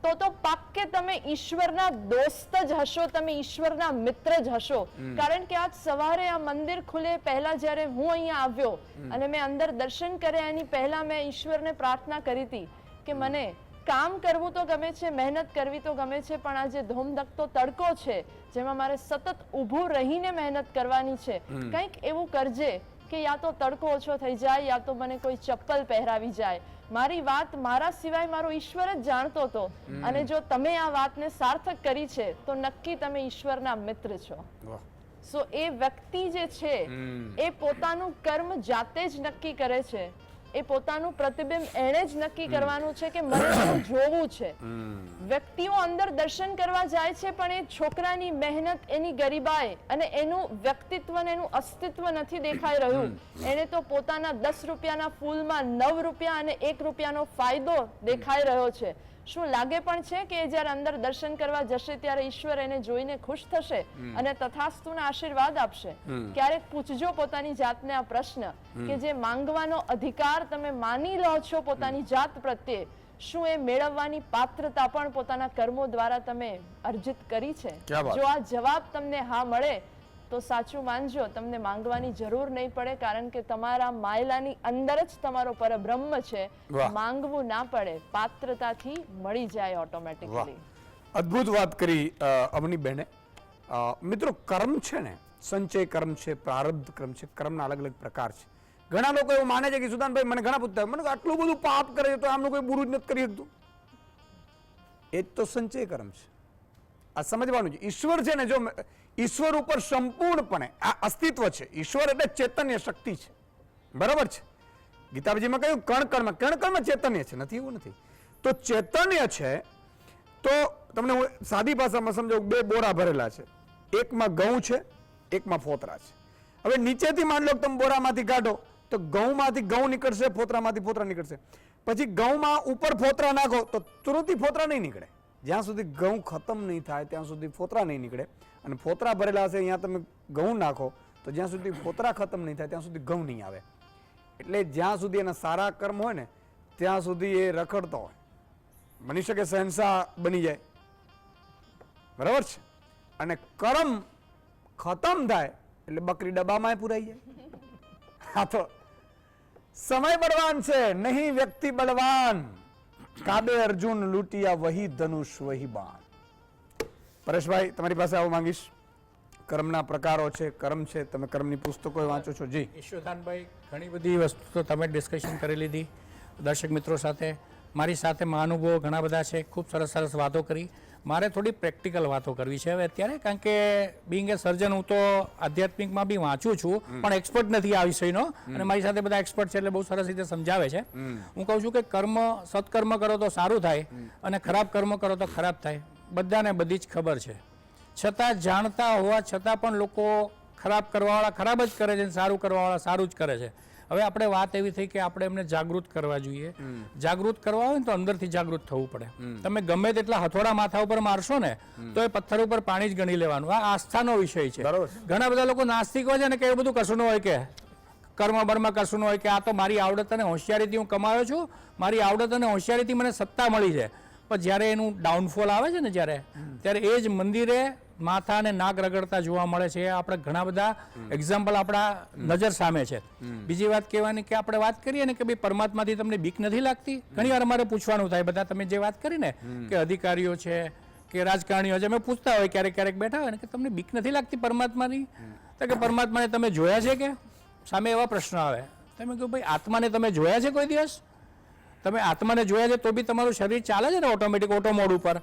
D: તો પાક્કે તમે ઈશ્વરના દોસ્ત જ હશો, તમે ઈશ્વરના મિત્ર જ હશો. કારણ કે આજ સવારે આ મંદિર ખુલે પહેલા જ્યારે હું અહીંયા આવ્યો અને મેં અંદર દર્શન કર્યા, એની પહેલા મેં ઈશ્વરને પ્રાર્થના કરી હતી કે મને કામ કરવું તો ગમે છે, મહેનત કરવી તો ગમે છે, પણ આ જે ધોમધકતો તડકો છે જેમાં મારે સતત ઊભું રહીને મહેનત કરવાની છે, કંઈક એવું કરજે કે યા તો તડકો ઓછો થઈ જાય, યા તો મને કોઈ ચપ્પલ પહેરાવી જાય. મારી વાત મારા સિવાય મારો ઈશ્વર જ જાણતો હતો, અને જો તમે આ વાતને સાર્થક કરી છે તો નક્કી તમે ઈશ્વરના મિત્ર છો. સો એ વ્યક્તિ જે છે એ પોતાનું કર્મ જાતે જ નક્કી કરે છે. એ પોતાનું પ્રતિબિંબ એણે જ નક્કી કરવાનું છે કે મને શું જોવું છે. વ્યક્તિઓ અંદર દર્શન કરવા જાય છે, પણ એ છોકરાની મહેનત, એની ગરીબાઈ અને એનું વ્યક્તિત્વ ને એનું અસ્તિત્વ નથી દેખાઈ રહ્યું. એને તો પોતાના 10 રૂપિયાના ફૂલમાં 9 રૂપિયા અને 1 રૂપિયાનો ફાયદો દેખાઈ રહ્યો છે. શું લાગે પણ છે કે એ જ્યારે અંદર દર્શન કરવા જશે ત્યારે ઈશ્વર એને જોઈને ખુશ થશે અને તથાસ્તુના આશીર્વાદ આપશે? ક્યારેક પૂછજો પોતાની જાતને આ પ્રશ્ન કે જે માંગવાનો અધિકાર તમે માની લો છો પોતાની જાત પ્રત્યે, શું એ મેળવવાની પાત્રતા પણ પોતાના કર્મો દ્વારા તમે અર્જિત કરી છે? જો આ જવાબ તમને હા મળે તો સાચું માનજો, તમને માંગવાની જરૂર નહીં પડે, કારણ કે તમારા માયલાની અંદર જ તમારો પરબ્રહ્મ છે. માંગવું ના પડે, પાત્રતાથી મળી જાય ઓટોમેટિકલી.
A: અદ્ભુત વાત કરી અવની બહેને. મિત્રો, કર્મ છે ને, સંચય કર્મ છે, પ્રારબ્ધ કર્મ છે, કર્મના અલગ અલગ પ્રકાર છે. ઘણા લોકો એવું માને છે કે સુદાનભાઈ, મને ઘણા પૂછતા મને આટલું બધું પાપ કરે તો આમનું કોઈ બુરું જ નથી કરી શકતું. એ જ તો સંચય કર્મ છે. આ સમજવાનું છે. ઈશ્વર છે ને, જો ઈશ્વર ઉપર સંપૂર્ણપણે આ અસ્તિત્વ છે. ઈશ્વર એટલે ચૈતન્ય શક્તિ છે, બરાબર છે? ગીતાજીમાં કહ્યું કણ કણમાં ચૈતન્ય છે, નથી એવું નથી. તો ચૈતન્ય છે, તો તમને હું સાદી ભાષામાં સમજાવું, 2 બોરા ભરેલા છે, એકમાં ઘઉં છે, એકમાં ફોતરા છે. હવે નીચેથી માન લો તમે બોરામાંથી કાઢો તો ઘઉંમાંથી ઘઉં નીકળશે, ફોતરામાંથી ફોતરા નીકળશે. પછી ઘઉંમાં ઉપર ફોતરા નાખો તો તુરંત ફોતરા નહીં નીકળે. જ્યાં સુધી ઘઉં ખતમ નહીં થાય ત્યાં સુધી ફોતરા નહીં નીકળે. અને ફોતરા ભરેલા હશે, અહીંયા તમે ઘઉં નાખો તો જ્યાં સુધી ફોતરા ખતમ નહીં થાય ત્યાં સુધી ઘઉં નહીં આવે. એટલે જ્યાં સુધી એના સારા કર્મ હોય ને ત્યાં સુધી એ રખડતો હોય. બની શકે શહેનશાહ બની જાય, બરાબર છે? અને કર્મ ખતમ થાય એટલે બકરી ડબ્બામાં પુરાઈ જાય. હા, તો સમય બળવાન છે, નહીં વ્યક્તિ બળવાન. કાબે અર્જુન લૂંટિયા વહી ધનુષ વહી બાણ. પરેશભાઈ, તમારી પાસે આવવા માંગીશ. કર્મના પ્રકારો છે, કર્મ છે, તમે કર્મની પુસ્તકો વાંચો છો. જી
E: ઈશ્વરદાનભાઈ, ઘણી બધી વસ્તુ તો તમે ડિસ્કશન કરી લીધી દર્શક મિત્રો સાથે. મારી સાથે મહાનુભાવો ઘણા બધા છે, ખૂબ સરસ સરસ વાતો કરી. મારે થોડી પ્રેક્ટિકલ વાતો કરવી છે હવે અત્યારે, કારણ કે બિંગ એ સર્જન હું તો આધ્યાત્મિકમાં બી વાંચું છું, પણ એક્સપર્ટ નથી આ વિષયનો, અને મારી સાથે બધા એક્સપર્ટ છે એટલે બહુ સરસ રીતે સમજાવે છે. હું કહું છું કે કર્મ, સત્કર્મ કરો તો સારું થાય, અને ખરાબ કર્મ કરો તો ખરાબ થાય. બધાને બધી જ ખબર છે, છતાં જાણતા હોવા છતાં પણ લોકો ખરાબ કરવાવાળા ખરાબ જ કરે છે અને સારું કરવાવાળા સારું જ કરે છે. હવે આપણે વાત એવી થઈ કે આપણે એમને જાગૃત કરવા જોઈએ. જાગૃત કરવા હોય ને તો અંદરથી જાગૃત થવું પડે. તમે ગમે તેટલા હથોડા માથા ઉપર મારશો ને તો એ પથ્થર ઉપર પાણી જ ગણી લેવાનું. આ આસ્થાનો વિષય છે. ઘણા બધા લોકો નાસ્તિક હોય છે ને કે એવું બધું કશું ન હોય, કે કર્મ બર્મ કશું ન હોય, કે આ તો મારી આવડત અને હોશિયારીથી હું કમાયો છું, મારી આવડત અને હોશિયારીથી મને સત્તા મળી છે. પણ જ્યારે એનું ડાઉનફોલ આવે છે ને ત્યારે એ જ મંદિરે માથા અને નાક રગડતા જોવા મળે છે. આપણે ઘણા બધા એક્ઝામ્પલ આપણા નજર સામે છે. બીજી વાત કહેવાની કે આપણે વાત કરીએ ને કે ભાઈ પરમાત્માથી તમને બીક નથી લાગતી. ઘણી વાર અમારે પૂછવાનું થાય, બધા તમે જે વાત કરી ને કે અધિકારીઓ છે કે રાજકારણીઓ છે, અમે પૂછતા હોય ક્યારેક ક્યારેક બેઠા હોય ને કે તમને બીક નથી લાગતી પરમાત્માની? તો કે પરમાત્માને તમે જોયા છે કે? સામે એવા પ્રશ્નો આવે. તમે કહો ભાઈ આત્માને તમે જોયા છે કોઈ દિવસ? તમે આત્માને જોયા છે તો બી તમારું શરીર ચાલે છે ને ઓટોમેટિક, ઓટો મોડ ઉપર.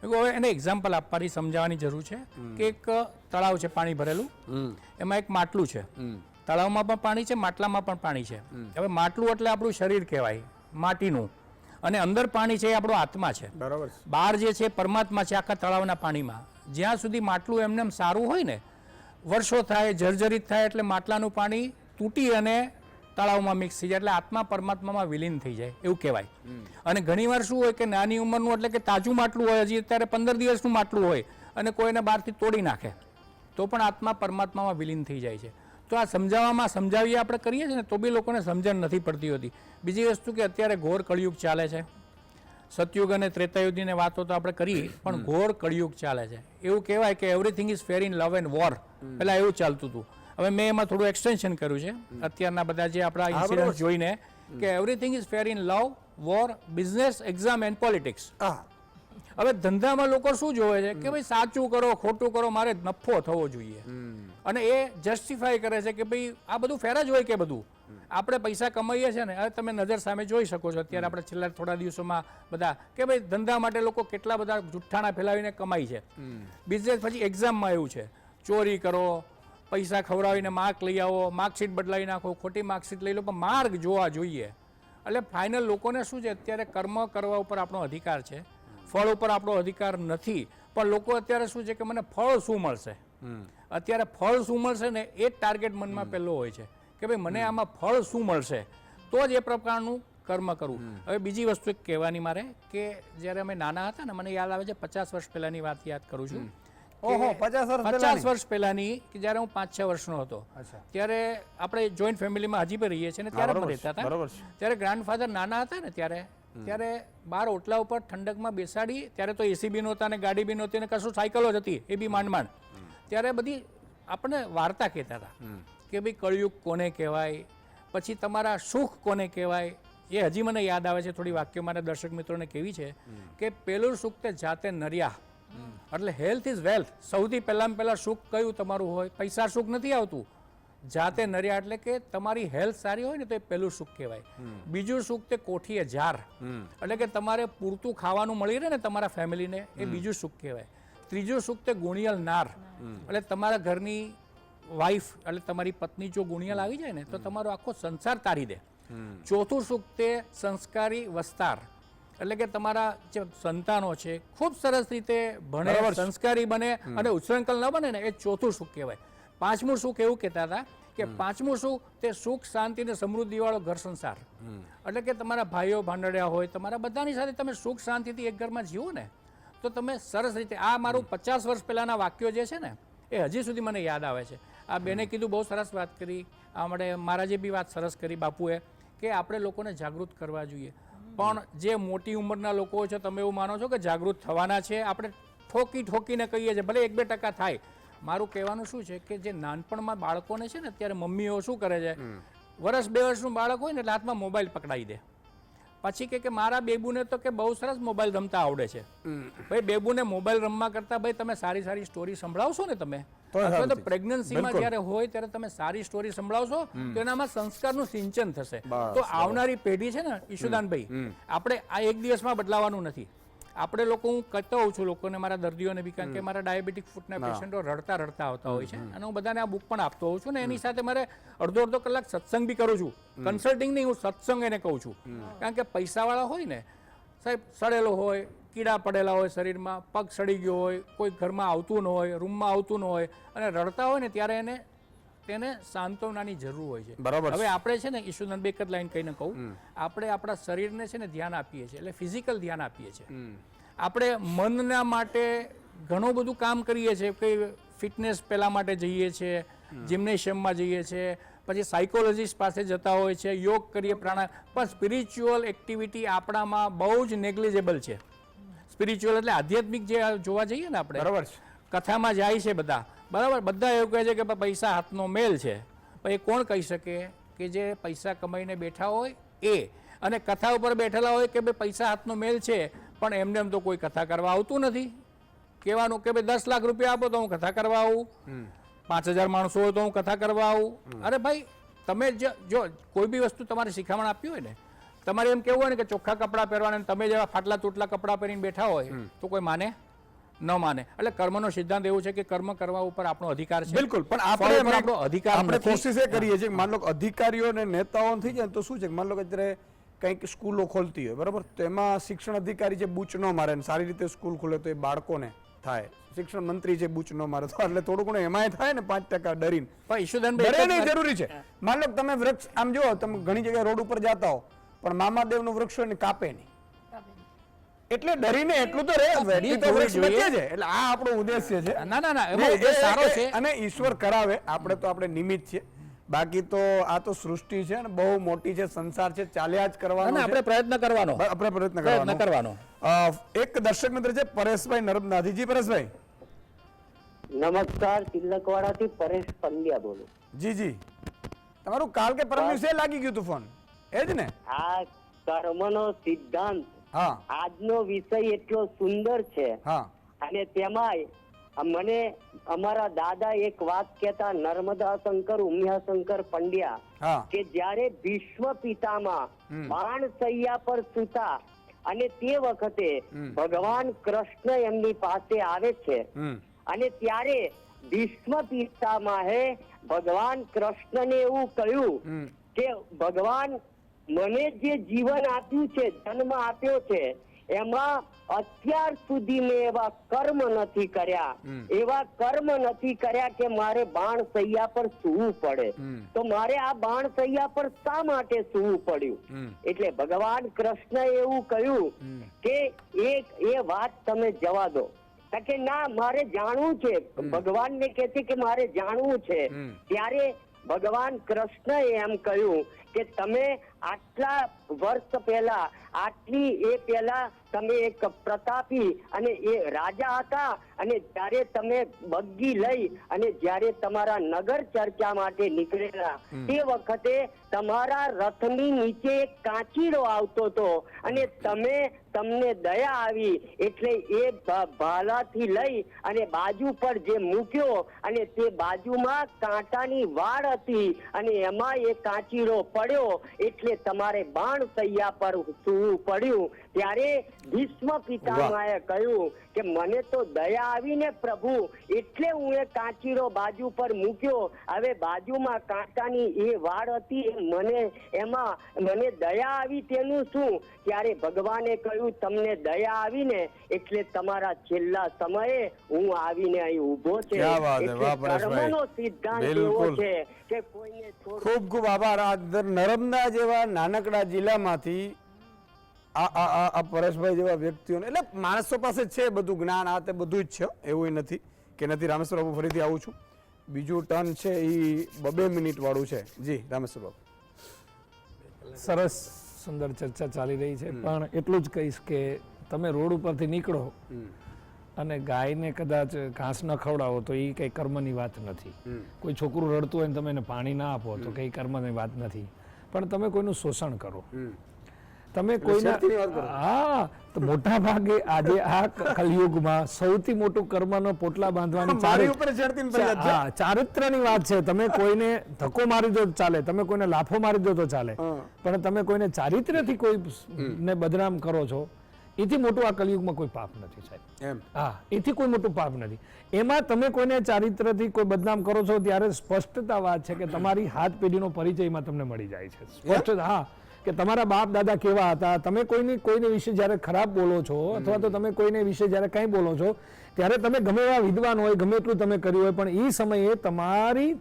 E: હવે એને એક્ઝામ્પલ આપવાની, સમજાવવાની જરૂર છે કે એક તળાવ છે પાણી ભરેલું, એમાં એક માટલું છે. તળાવમાં પણ પાણી છે, માટલામાં પણ પાણી છે. હવે માટલું એટલે આપણું શરીર કહેવાય, માટીનું, અને અંદર પાણી છે એ આપણો આત્મા છે.
A: બરાબર.
E: બહાર જે છે પરમાત્મા છે આખા તળાવના પાણીમાં. જ્યાં સુધી માટલું એમને સારું હોય ને, વર્ષો થાય, જર્જરિત થાય એટલે માટલાનું પાણી તૂટી અને તળાવમાં મિક્સ થઈ જાય, એટલે આત્મા પરમાત્મામાં વિલીન થઈ જાય એવું કહેવાય. અને ઘણીવાર શું હોય કે નાની ઉંમરનું, એટલે કે તાજું માટલું હોય, હજી અત્યારે 15 દિવસનું માટલું હોય, અને કોઈને બહારથી તોડી નાખે તો પણ આત્મા પરમાત્મામાં વિલીન થઈ જાય છે. તો આ સમજાવીએ આપણે કરીએ છીએ ને તો બી લોકોને સમજણ નથી પડતી હોતી. બીજી વસ્તુ કે અત્યારે ઘોર કળિયુગ ચાલે છે. સતયુગ અને ત્રેતાયુગની વાતો તો આપણે કરીએ, પણ ઘોર કળિયુગ ચાલે છે. એવું કહેવાય કે everything is fair in love and war. પહેલાં એવું ચાલતું હતું. હવે મેં એમાં થોડું એક્સટેન્શન કર્યું છે અત્યારના બધા જે આપણા ઇન્સિડન્ટ જોઈને, કે everything is fair in love, war, business, exam and politics. હવે ધંધામાં લોકો શું જોવે છે કે ભાઈ સાચું કરો, ખોટું કરો, મારે નફો થવો જોઈએ, અને એ જસ્ટિફાય કરે છે કે ભાઈ આ બધું ફેર જ હોય કે બધું આપણે પૈસા કમાઈએ છીએ ને. હવે તમે નજર સામે જોઈ શકો છો અત્યારે આપણે છેલ્લા થોડા દિવસોમાં બધા કે ભાઈ ધંધા માટે લોકો કેટલા બધા જુઠ્ઠાણા ફેલાવીને કમાય છે. બિઝનેસ પછી એક્ઝામમાં એવું છે, ચોરી કરો, પૈસા ખવડાવીને માર્ક લઈ આવો, માર્કશીટ બદલાવી નાખો, ખોટી માર્કશીટ લઈ લો, પણ માર્ક જોવા જોઈએ. એટલે ફાઇનલ લોકોને શું છે, અત્યારે કર્મ કરવા ઉપર આપણો અધિકાર છે, ફળ ઉપર આપણો અધિકાર નથી. પણ લોકો અત્યારે શું છે કે મને ફળ શું મળશે, અત્યારે ફળ શું મળશે ને એ જ ટાર્ગેટ મનમાં પહેલો હોય છે કે ભાઈ મને આમાં ફળ શું મળશે, તો જ એ પ્રકારનું કર્મ કરવું. હવે બીજી વસ્તુ એક કહેવાની મારે કે જ્યારે અમે નાના હતા ને, મને યાદ આવે છે 50 વર્ષ પહેલાની વાત યાદ કરું છું.
A: ઓહો, 50
E: વર્ષ પહેલાની, કે જ્યારે હું 5-6 વર્ષનો હતો, ત્યારે આપણે જોઈન્ટ ફેમિલીમાં હજી પણ રહીએ છીએ ને ત્યારે પણ રહેતા હતા. ત્યારે ગ્રાન્ડફાધર નાના હતા ને ત્યારે બાર ઓટલા ઉપર ઠંડકમાં બેસાડી, ત્યારે તો એસી બી નહોતા ને ગાડી બી નહોતી ને કશું, સાયકલો જ હતી એ બી માંડ. ત્યારે બધી આપણને વાર્તા કહેતા હતા કે ભાઈ કળિયુગ કોને કહેવાય, પછી તમારા સુખ કોને કહેવાય. એ હજી મને યાદ આવે છે. થોડી વાક્યો મારા દર્શક મિત્રોને કેવી છે કે પેલું સુખ તે જાતે નર્યા, એટલે હેલ્થ ઇઝ વેલ્થ. સૌથી પહેલાં સુખ કયું તમારું હોય? પૈસા સુખ નથી આવતું, જાતે નર્યા, એટલે કે તમારી હેલ્થ સારી હોય ને તો એ પહેલું સુખ કહેવાય. બીજું સુખ તે કોઠીએ જાર, એટલે કે તમારે પૂરતું ખાવાનું મળી રહે ને તમારા ફેમિલીને, એ બીજું સુખ કહેવાય. ત્રીજું સુખ તે ગુણિયલ નાર, એટલે તમારા ઘરની વાઈફ એટલે તમારી પત્ની જો ગુણિયલ આવી જાય ને તો તમારો આખો સંસાર તારી દે. ચોથું સુખ તે સંસ્કારી વસ્તાર, એટલે કે તમારા જે સંતાનો છે ખૂબ સરસ રીતે ભણે, સંસ્કારી બને અને ઉચ્છૃંખલ ન બને ને, એ ચોથું સુખ કહેવાય. પાંચમું સુખ એવું કહેતા હતા કે પાંચમું સુખ તે સુખ, શાંતિ ને સમૃદ્ધિ વાળો ઘર સંસાર, એટલે કે તમારા ભાઈઓ ભાંડળ્યા હોય, તમારા બધાની સાથે તમે સુખ શાંતિથી એક ઘરમાં જીવો ને તો તમે સરસ રીતે. આ મારું 50 વર્ષ પહેલાના વાક્યો જે છે ને એ હજી સુધી મને યાદ આવે છે. આ બેને કીધું, બહુ સરસ વાત કરી, આપણે મહારાજે બી વાત સરસ કરી બાપુએ, કે આપણે લોકોને જાગૃત કરવા જોઈએ. પણ જે મોટી ઉંમરના લોકો છે, તમે એવું માનો છો કે જાગૃત થવાના છે? આપણે ઠોકીને કહીએ છીએ, ભલે 1-2% થાય. મારું કહેવાનું શું છે કે જે નાનપણમાં બાળકોને છે ને, અત્યારે મમ્મીઓ શું કરે છે, વર્ષ 2 વર્ષનું બાળક હોય ને એટલે હાથમાં મોબાઈલ પકડાવી દે, પછી કે મારા બેબુને તો કે બહુ સરસ મોબાઈલ રમતા આવડે છે. ભાઈ બેબુને મોબાઈલ રમવા કરતા ભાઈ તમે સારી સારી સ્ટોરી સંભળાવશો ને તમે, અથવા તો પ્રેગ્નન્સીમાં જ્યારે હોય ત્યારે તમે સારી સ્ટોરી સંભળાવશો તો એનામાં સંસ્કારનું સિંચન થશે. તો આવનારી પેઢી છે ને ઈશુદાનભાઈ, આપણે આ એક દિવસમાં બદલાવાનું નથી. આપણે લોકો, હું કહેતો હોઉં છું લોકોને, મારા દર્દીઓને બી, કારણ કે મારા ડાયાબિટીક ફૂટના પેશન્ટો રડતા આવતા હોય છે અને હું બધાને આ બુક પણ આપતો હોઉં છું ને એની સાથે મારે અડધો કલાક સત્સંગ બી કરું છું. કન્સલ્ટિંગ નહીં, હું સત્સંગ એને કહું છું. કારણ કે પૈસાવાળા હોય ને સાહેબ, સડેલો હોય, કીડા પડેલા હોય શરીરમાં, પગ સડી ગયો હોય, કોઈ ઘરમાં આવતું ન હોય, રૂમમાં આવતું ન હોય અને રડતા હોય ને ત્યારે તેને સાંત્વનાની જરૂર હોય છે.
A: બરાબર.
E: હવે આપણે છે ને ઈશુદાન એક જ લાઈન કહીને કહું, આપણે આપણા શરીરને છે ને ધ્યાન આપીએ છીએ, એટલે ફિઝિકલ ધ્યાન આપીએ છીએ. આપણે મનના માટે ઘણું બધું કામ કરીએ છીએ, કંઈ ફિટનેસ પહેલા માટે જઈએ છીએ, જિમ્નેશિયમમાં જઈએ છીએ, પછી સાયકોલોજીસ્ટ પાસે જતા હોય છે, યોગ કરીએ, પ્રાણાયામ, પણ સ્પિરિચ્યુઅલ એક્ટિવિટી આપણામાં બહુ જ નેગ્લિજેબલ છે. સ્પિરિચ્યુઅલ એટલે આધ્યાત્મિક જે જોવા જઈએ ને આપણે,
A: બરાબર છે.
E: કથામાં જાય છે બધા, બરાબર, બધા એવું કહે છે કે પૈસા હાથનો મેલ છે. પણ એ કોણ કહી શકે કે જે પૈસા કમાઈને બેઠા હોય એ, અને કથા ઉપર બેઠેલા હોય કે ભાઈ પૈસા હાથનો મેલ છે પણ એમને એમ તો કોઈ કથા કરવા આવતું નથી. કહેવાનું કે ભાઈ 10 લાખ રૂપિયા આપો તો હું કથા કરવા આવું, 5000 માણસો હોય તો હું કથા કરવા આવું. અરે ભાઈ, તમે જો કોઈ બી વસ્તુ તમારે શીખામણ આપી હોય ને, તમારે એમ કેવું હોય ને કે ચોખ્ખા કપડાં પહેરવાના, તમે જેવા ફાટલા તૂટલા કપડાં પહેરીને બેઠા હોય તો કોઈ માને ન માને. એટલે કર્મનો સિદ્ધાંત એવું છે કે કર્મ કરવા ઉપર આપણો અધિકાર છે.
A: બિલકુલ. પણ
E: ફળ ઉપર આપણો અધિકાર
A: આપણે
E: નથી.
A: કોશિશ એ કરીએ છીએ કે માન લો કે અધિકારીઓ અને નેતાઓ થઈ જાય ને તો શું છે કે માન લો કે અત્યારે કંઈક સ્કૂલો ખોલતી હોય, બરાબર, તો એમાં શિક્ષણ અધિકારી જે બૂચ ન મારે ને સારી રીતે સ્કૂલ ખુલે તો એ બાળકોને થાય. શિક્ષણ મંત્રી જે બૂચ ન મારે તો એટલે થોડું ઘણું એમાંય થાય ને 5% ડરીને.
E: પણ ઈશુદાન
A: ડરે નહીં, જરૂરી છે. માન લો કે તમે વૃક્ષ આમ જુઓ, તમે ઘણી જગ્યાએ રોડ ઉપર જતા હો પણ મામાદેવનું વૃક્ષ હોય ને કાપે નહીં, એટલે ડરીને એટલું તો રહે, વેડી તો વૃક્ષ બચે છે. એટલે આ આપણો ઉદ્દેશ્ય છે.
E: ના, એમાં ઉદ્દેશ સારો છે.
A: અને ઈશ્વર કરાવે, આપણે નિમિત્ત છીએ. બાકી તો આ તો સૃષ્ટિ છે ને બહુ મોટી છે, સંસાર છે, ચાલ્યા જ કરવાનો.
E: આપણે પ્રયત્ન કરવાનો.
A: આપણે પ્રયત્ન કરવાનો. એક દર્શક મિત્ર છે પરેશભાઈ નર્મદાથી. જી પરેશભાઈ.
F: નમસ્કાર, તિલકવાડાથી પરેશ પંડ્યા બોલું.
A: જી તમારું કાલ કે પરમ દિવસે લાગી ગયું તું ફોન, એ જ ને?
F: આ કર્મનો સિદ્ધાંત,
A: હા,
F: આજનો વિષય એટલો સુંદર છે.
A: હા,
F: અને તેમાંય મને અમારા દાદા એક વાત કહેતા, નર્મદા શંકર ઉમિયાશંકર પંડ્યા,
A: હા,
F: કે જ્યારે ભીષ્મ પિતામાં બાણ સૈયા પર સૂતા અને તે વખતે ભગવાન કૃષ્ણ એમની પાસે આવે છે અને ત્યારે ભીષ્મ પિતામહે ભગવાન કૃષ્ણને એવું કહ્યું કે ભગવાન, મને જે જીવન આપ્યું છે, જન્મ આપ્યો છે, એમાં અત્યાર સુધી મેં એવા કર્મ નથી કર્યા, એવા કર્મ નથી કર્યા કે મારે બાણ સૈયા પર સૂવું પડે. તો મારે આ બાણ સૈયા પર શા માટે સૂવું પડ્યું? એટલે ભગવાન કૃષ્ણએ એવું કહ્યું કે એ વાત તમે જવા દો. કે ના, મારે જાણવું છે. ભગવાનને કહે છે કે મારે જાણવું છે. ત્યારે ભગવાન કૃષ્ણએ એમ કહ્યું કે તમે આટલા વર્ષ પહેલા, આટલી પહેલા તમે એક પ્રતાપી અને એ રાજા હતા અને જ્યારે તમે બગ્ગી લઈ અને જ્યારે તમારા નગર ચર્ચા માટે નીકળેલા તે વખતે તમારા રથની નીચે એક કાંચીડો આવતો હતો અને તમને દયા આવી એટલે એ ભાલાથી લઈ અને બાજુ પર જે મૂક્યો અને તે બાજુમાં કાંટાની વાડ હતી અને એમાં એ કાંચીડો પડ્યો એટલે તમારે બાણ સૈયા પર સૂવું પડ્યું. ત્યારે ભીષ્મ પિતામહે કહ્યું કે મને તો દયા આવી ને પ્રભુ, એટલે હું એ કાંચીડો બાજુ પર મૂક્યો. હવે બાજુમાં કાંટાની એ વાડ હતી, મને દયા આવી તેનું શું? ત્યારે ભગવાને કહ્યું એટલે દયા આવીને એટલે તમારા છેલ્લા સમયે હું આવીને અહીં ઊભો છે. કર્મનો સિદ્ધાંત એવો છે કે કોઈને
A: ખૂબ ખૂબ આભાર. આ નર્મદા જેવા નાનકડા જિલ્લામાંથી આ પરેશભાઈ જેવા વ્યક્તિઓને, એટલે માણસો પાસે છે બધું જ્ઞાન, આ તે બધું જ છે, એવું નથી કે નથી. રામેશ્વર બાબુ ફરીથી આવું છું. બીજું ટર્ન છે એ 2 મિનિટ વાળું છે. જી રામેશ્વર બાબુ.
B: સરસ સુંદર ચર્ચા ચાલી રહી છે, પણ એટલું જ કહીશ કે તમે રોડ ઉપરથી નીકળો અને ગાયને કદાચ ઘાસ ન ખવડાવો તો એ કંઈ કર્મની વાત નથી. કોઈ છોકરું રડતું હોય ને તમે એને પાણી ના આપો તો કંઈ કર્મની વાત નથી. પણ તમે કોઈનું શોષણ કરો, તમે કોઈના હા તો મોટા ભાગે આજે આ કલયુગમાં સૌથી મોટું કર્મનો પોટલા બાંધવાની
A: મારી ઉપર ચડતી ફરિયાદ છે.
B: હા ચારિત્રની વાત છે. તમે કોઈને ધક્કો મારી દો તો ચાલે, તમે કોઈને લાફો મારી દો તો ચાલે, પણ તમે કોઈને ચારિત્રથી કોઈ ને બદનામ કરો છો, એથી મોટું આ કલયુગમાં કોઈ પાપ નથી સાહેબ.
A: એમ
B: હા, એથી કોઈ મોટું પાપ નથી. એમાં તમે કોઈને ચારિત્રથી કોઈ બદનામ કરો છો ત્યારે સ્પષ્ટતા વાત છે કે તમારી હાથ પેઢીનો પરિચય એમાં તમને મળી જાય છે. સ્પષ્ટ હા, કે તમારા બાપ દાદા કેવા હતા. તમે કોઈને વિશે જ્યારે ખરાબ બોલો છો અથવા તો તમે કોઈને વિશે જ્યારે કંઈ બોલો છો ત્યારે તમે ગમે એવા વિદ્વાન હોય, ગમે એટલું તમે કર્યું હોય, પણ એ સમયે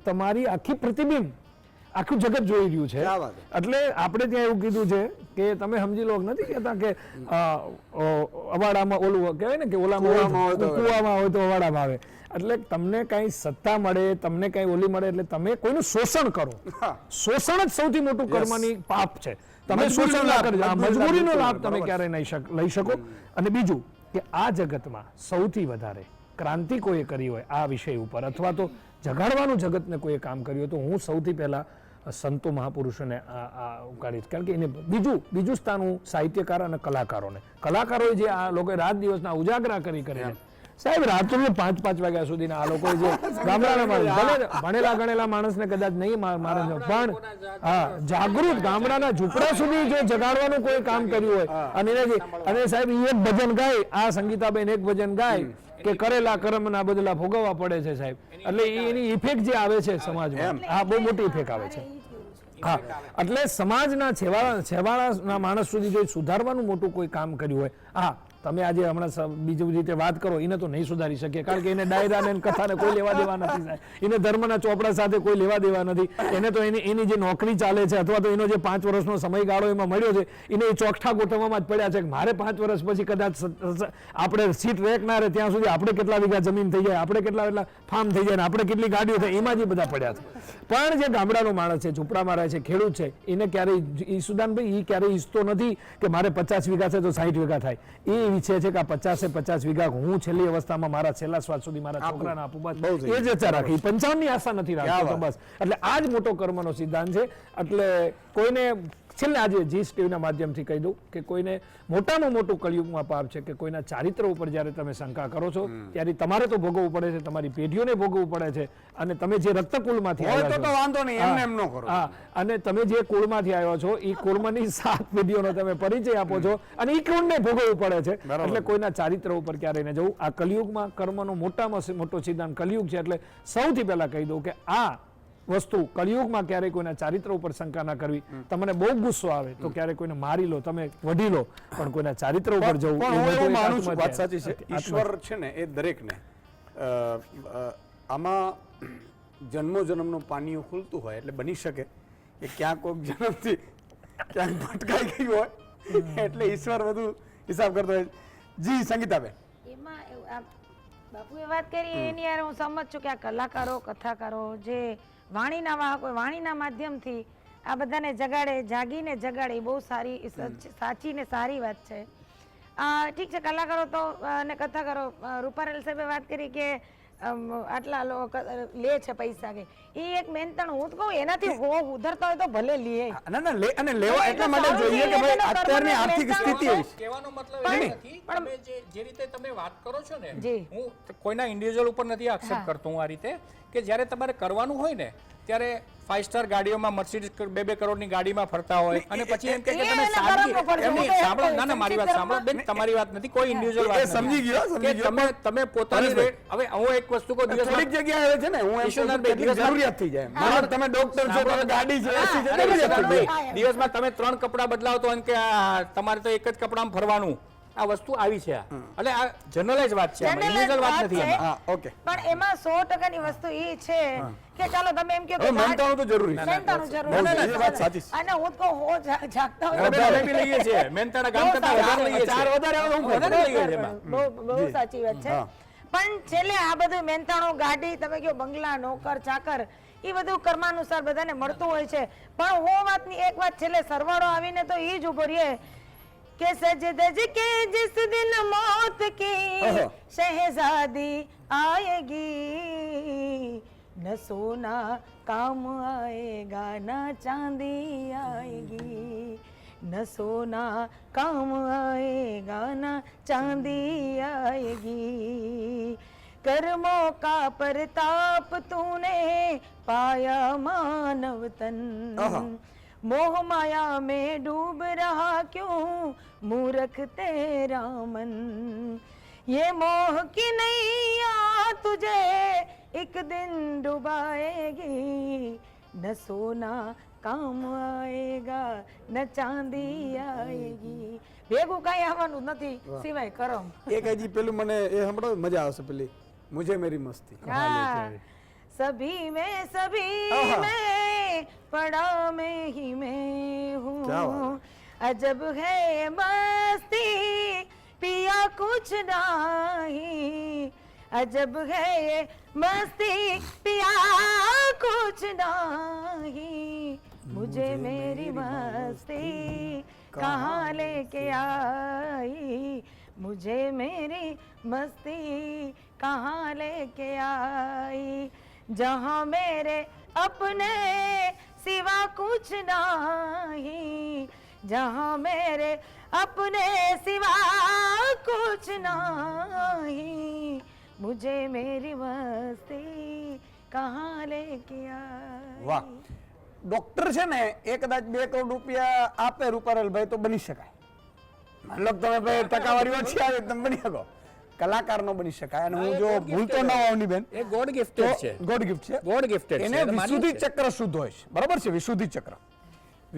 B: તમારી આખી પ્રતિબિંબ આખું જગત જોઈ રહ્યું છે.
A: ક્યાં વાત છે.
B: એટલે આપણે ત્યાં એવું કીધું છે કે તમે સમજી લો, નથી કહેતા કે અવાડામાં ઓલું કહેવાય ને કે ઓલામાં કુવામાં હોય તો અવાડામાં આવે. એટલે તમને કઈ સત્તા મળે, તમને કઈ ઓલી મળે એટલે તમે કોઈનું શોષણ કરો. શોષણ જ સૌથી મોટું કર્મની પાપ છે. તમે શોષણ ના કરજો, આ મજબૂરીનો લાભ તમે ક્યારેય લઈ શકો. અને બીજું કે આ જગતમાં સૌથી વધારે ક્રાંતિ કોઈએ કરી હોય આ વિષય ઉપર, અથવા તો જગાડવાનું જગતને કોઈએ કામ કર્યું તો હું સૌથી પહેલા સંતો મહાપુરુષોને ઉકાળીશ. કારણ કે એને બીજું સ્થાન હું સાહિત્યકાર અને કલાકારોએ જે આ લોકોએ રાત દિવસના ઉજાગરા કરીને સાહેબ રાત્રે 5-5 વાગ્યા સુધીના આ લોકો જે ગામડાના માણસ, ભલે ભણેલા ગણેલા માણસને કદાચ નહીં મારે, પણ હા જાગૃત ગામડાના ઝૂંપડા સુધી જો જગાડવાનું કોઈ કામ કર્યું હોય અને સાહેબ એક ભજન ગાય, આ સંગીતાબેન એક ભજન ગાય કે કરેલા કર્મના બદલા ભોગવવા પડે છે સાહેબ. એટલે એની ઇફેક્ટ જે આવે છે સમાજમાં, હા બહુ મોટી ઇફેક્ટ આવે છે. હા, એટલે સમાજના છેવાડાના માણસ સુધી જો સુધારવાનું મોટું કોઈ કામ કર્યું હોય, હા તમે આજે હમણાં બીજી રીતે વાત કરો, એને તો નહીં સુધારી શકીએ કારણ કે એને ડાયરા ને કથાને કોઈ લેવા દેવા નથી સાહેબ. એને ધર્મના ચોપડા સાથે કોઈ લેવા દેવા નથી. એને તો એની જે નોકરી ચાલે છે અથવા તો એનો જે 5 વર્ષનો સમયગાળો એમાં મળ્યો છે એને એ ચોકઠા ગોઠવવામાં જ પડ્યા છે કે મારે 5 વર્ષ પછી કદાચ આપણે સીટ રેક ના રહે ત્યાં સુધી આપણે કેટલા વીઘા જમીન થઈ જાય, આપણે કેટલા ફાર્મ થઈ જાય, આપણે કેટલી ગાડીઓ થાય, એમાં જ બધા પડ્યા છે. પણ જે ગામડાનો માણસ છે, ઝૂંપડામાં રહે છે, ખેડૂત છે, એને ક્યારેય ઈસુદાનભાઈ એ ક્યારેય ઈચ્છતો નથી કે મારે 50 વીઘા છે તો 60 વીઘા થાય. એ ઈચ્છે છે કે આ 50 વીઘા હું છેલ્લી અવસ્થામાં મારા છેલ્લા શ્વાસ સુધી મારા છોકરાને આપું. બસ એ જ વિચાર રાખી, 55 ની આશા નથી રાખતો. બસ એટલે આ જ મોટો કર્મનો સિદ્ધાંત છે. એટલે કોઈને છેલ્લે આજે જી સ્ટીવના માધ્યમથી કહી દઉં કે કોઈને મોટામાં મોટું કળિયુગમાં પાપ છે કે કોઈના ચારિત્ર ઉપર જ્યારે તમે શંકા કરો છો ત્યારે તમારે તો ભોગવવું પડે છે, તમારી પેઢીઓને ભોગવવું પડે છે. અને તમે જે રક્તકુળમાંથી આવ્યા છો,
A: વાંધો નહીં, એમ ન કરો.
B: હા, અને તમે જે કુળમાંથી આવ્યા છો એ કુળમાંની 7 પેઢીઓનો તમે પરિચય આપો છો અને એ કુળને ભોગવવું પડે છે. એટલે કોઈના ચારિત્ર ઉપર ક્યારેય ન જવું. આ કલિયુગમાં કર્મનો મોટામાં મોટો સિદ્ધાંત કલિયુગ છે. એટલે સૌથી પહેલા કહી દઉં કે આ વસ્તુ કલિયુગમાં ક્યારેય કોઈના ચારિત્ર ઉપર શંકા ના કરવી. તમને બહુ ગુસ્સો આવે તો ક્યારેક કોઈને મારી લો, તમે વઢી લો, પણ કોઈના ચારિત્ર ઉપર જવું
A: વાત સાચી છે. ઈશ્વર છે ને એ દરેકને આમાં જન્મોજન્મનું પાણીઓ ખુલતું હોય એટલે બની શકે કે ક્યાં કોઈક જન્મથી ક્યાંક ભટકાઈ ગયું હોય એટલે ઈશ્વર બધું હિસાબ કરતો હોય. જી સંગીતાબેન,
C: એમાં બાપુએ વાત કરી એની યાર હું સમજ છું કે આ કલાકારો, કથાકારો જે વાણીના વાહક હોય, વાણીના માધ્યમથી આ બધાને જગાડે, જાગીને જગાડે, બહુ સારી સાચી ને સારી વાત છે. ઠીક છે, કલાકારો તો અને કથાકારો, રૂપારેલ સાહેબે વાત કરી કે આટલા લોકો લે છે પૈસા કે એ એક મહેનતાણ, હું તો કહું એનાથી ઉધરતા હોય તો ભલે લે.
A: ના અને લેવા એટલા માટે જોઈએ કે ભાઈ અત્યારની આર્થિક સ્થિતિ હોય.
E: કહેવાનો મતલબ એ નથી, તમે જે રીતે તમે વાત કરો છો ને, હું કોઈના ઇન્ડિવિજ્યુઅલ ઉપર નથી એક્સેપ્ટ કરતો હું આ રીતે, કે જ્યારે તમારે કરવાનું હોય ને ત્યારે 5 સ્ટાર ગાડીઓમાં મર્સિડીઝ 2 કરોડની ગાડીમાં ફરતા હોય અને પછી એમ કે તમે સાદગી સાંભળો. ના મારી વાત સાંભળો બેન, તમારી વાત નથી, કોઈ ઇન્ડિવિજ્યુઅલ વાત
A: સમજી ગયો.
E: તમે પોતાની રેટ. હવે હું એક વસ્તુ કહું,
A: થોડીક જગ્યાએ આવે છે ને, હું જરૂરિયાત થઈ જાય મારે, તમે ડોક્ટર છો, તમે ગાડી છે,
E: દિવસમાં તમે 3 કપડા બદલાવો તો એમ કે તમારે તો એક જ કપડામાં ફરવાનું. આ વસ્તુ આવી છે. એટલે આ જનરલાઇઝ વાત છે, ઇન્ડિવિજ્યુઅલ વાત નથી આમાં.
A: ઓકે,
C: પણ એમાં 100% ની વસ્તુ એ છે કે ચાલો તમે એમ કહો કે
A: મહેનતાણું તો જરૂરી છે.
C: મહેનતાણું જરૂરી છે.
A: વાત સાચી છે.
C: અને હું તો હો જાગતા હોય
E: વધારે બી લઈએ છીએ, મહેનતાના ગામ કરતા વધારે લઈએ છીએ.
A: 4 વધારે
E: લઈએ છીએ એમાં.
C: બહુ સાચી વાત છે. પણ છેલ્લે આ બધું મહેનતાણું, ગાડી, તમે કહો બંગલા, નોકર, ચાકર, એ બધું કર્માનુસાર બધાને મળતું હોય છે. પણ હું વાતની એક વાત છેલ્લે સરવાળો આવીને તો એ જ ઉભો રહીએ કે સજ ધજ કે जिस दिन मौत की शहजादी आएगी, न सोना काम आएगा न चांदी आएगी, न न सोना काम आएगा न चांदी आएगी कर्मों का प्रताप तूने पाया मानव तन मोह माया में डूब रहा क्यों मूर्ख तेरा मन ये मोह की नैया तुझे एक दिन डुबाएगी न सोना કામ આએગા ન ચાંદી આએગી ભેગું કઈ આવવાનું નથી સિવાય કરમ
A: એક હજી પેલું મને એ સાંભળો મજા આવશે પેલી મુझे मेरी मस्ती
C: हाँ, सभी में पड़ा में ही मैं
A: क्या
C: हूँ अजब है मस्ती पिया कुछ नहीं अजब है मस्ती पिया कुछ नहीं मुझे मेरी मस्ती कहाँ लेके आई मुझे मेरी मस्ती कहाँ लेके आई जहाँ मेरे अपने सिवा कुछ नहीं जहाँ मेरे अपने सिवा कुछ नहीं मुझे मेरी मस्ती कहाँ लेके आई
A: વાહ ડોક્ટર છે ને એ કદાચ 2 કરોડ રૂપિયા આપે રૂપારેલભાઈ તો બની શકાય મતલબ તમે ભાઈ ટકાવારી ઓછી આવે તમે બની શકો કલાકાર નો બની શકાય અને હું જો ભૂલતો ના હોઉં બેન
E: એ ગોડ ગિફ્ટેડ છે,
A: ગોડ ગિફ્ટ છે
E: ગોડ ગિફ્ટેડ છે,
A: એને
E: એટલે માનીએ
A: વિશુદ્ધિ
E: છીએ.
A: ચક્ર શુદ્ધ હોય છે બરાબર છે વિશુદ્ધિ ચક્ર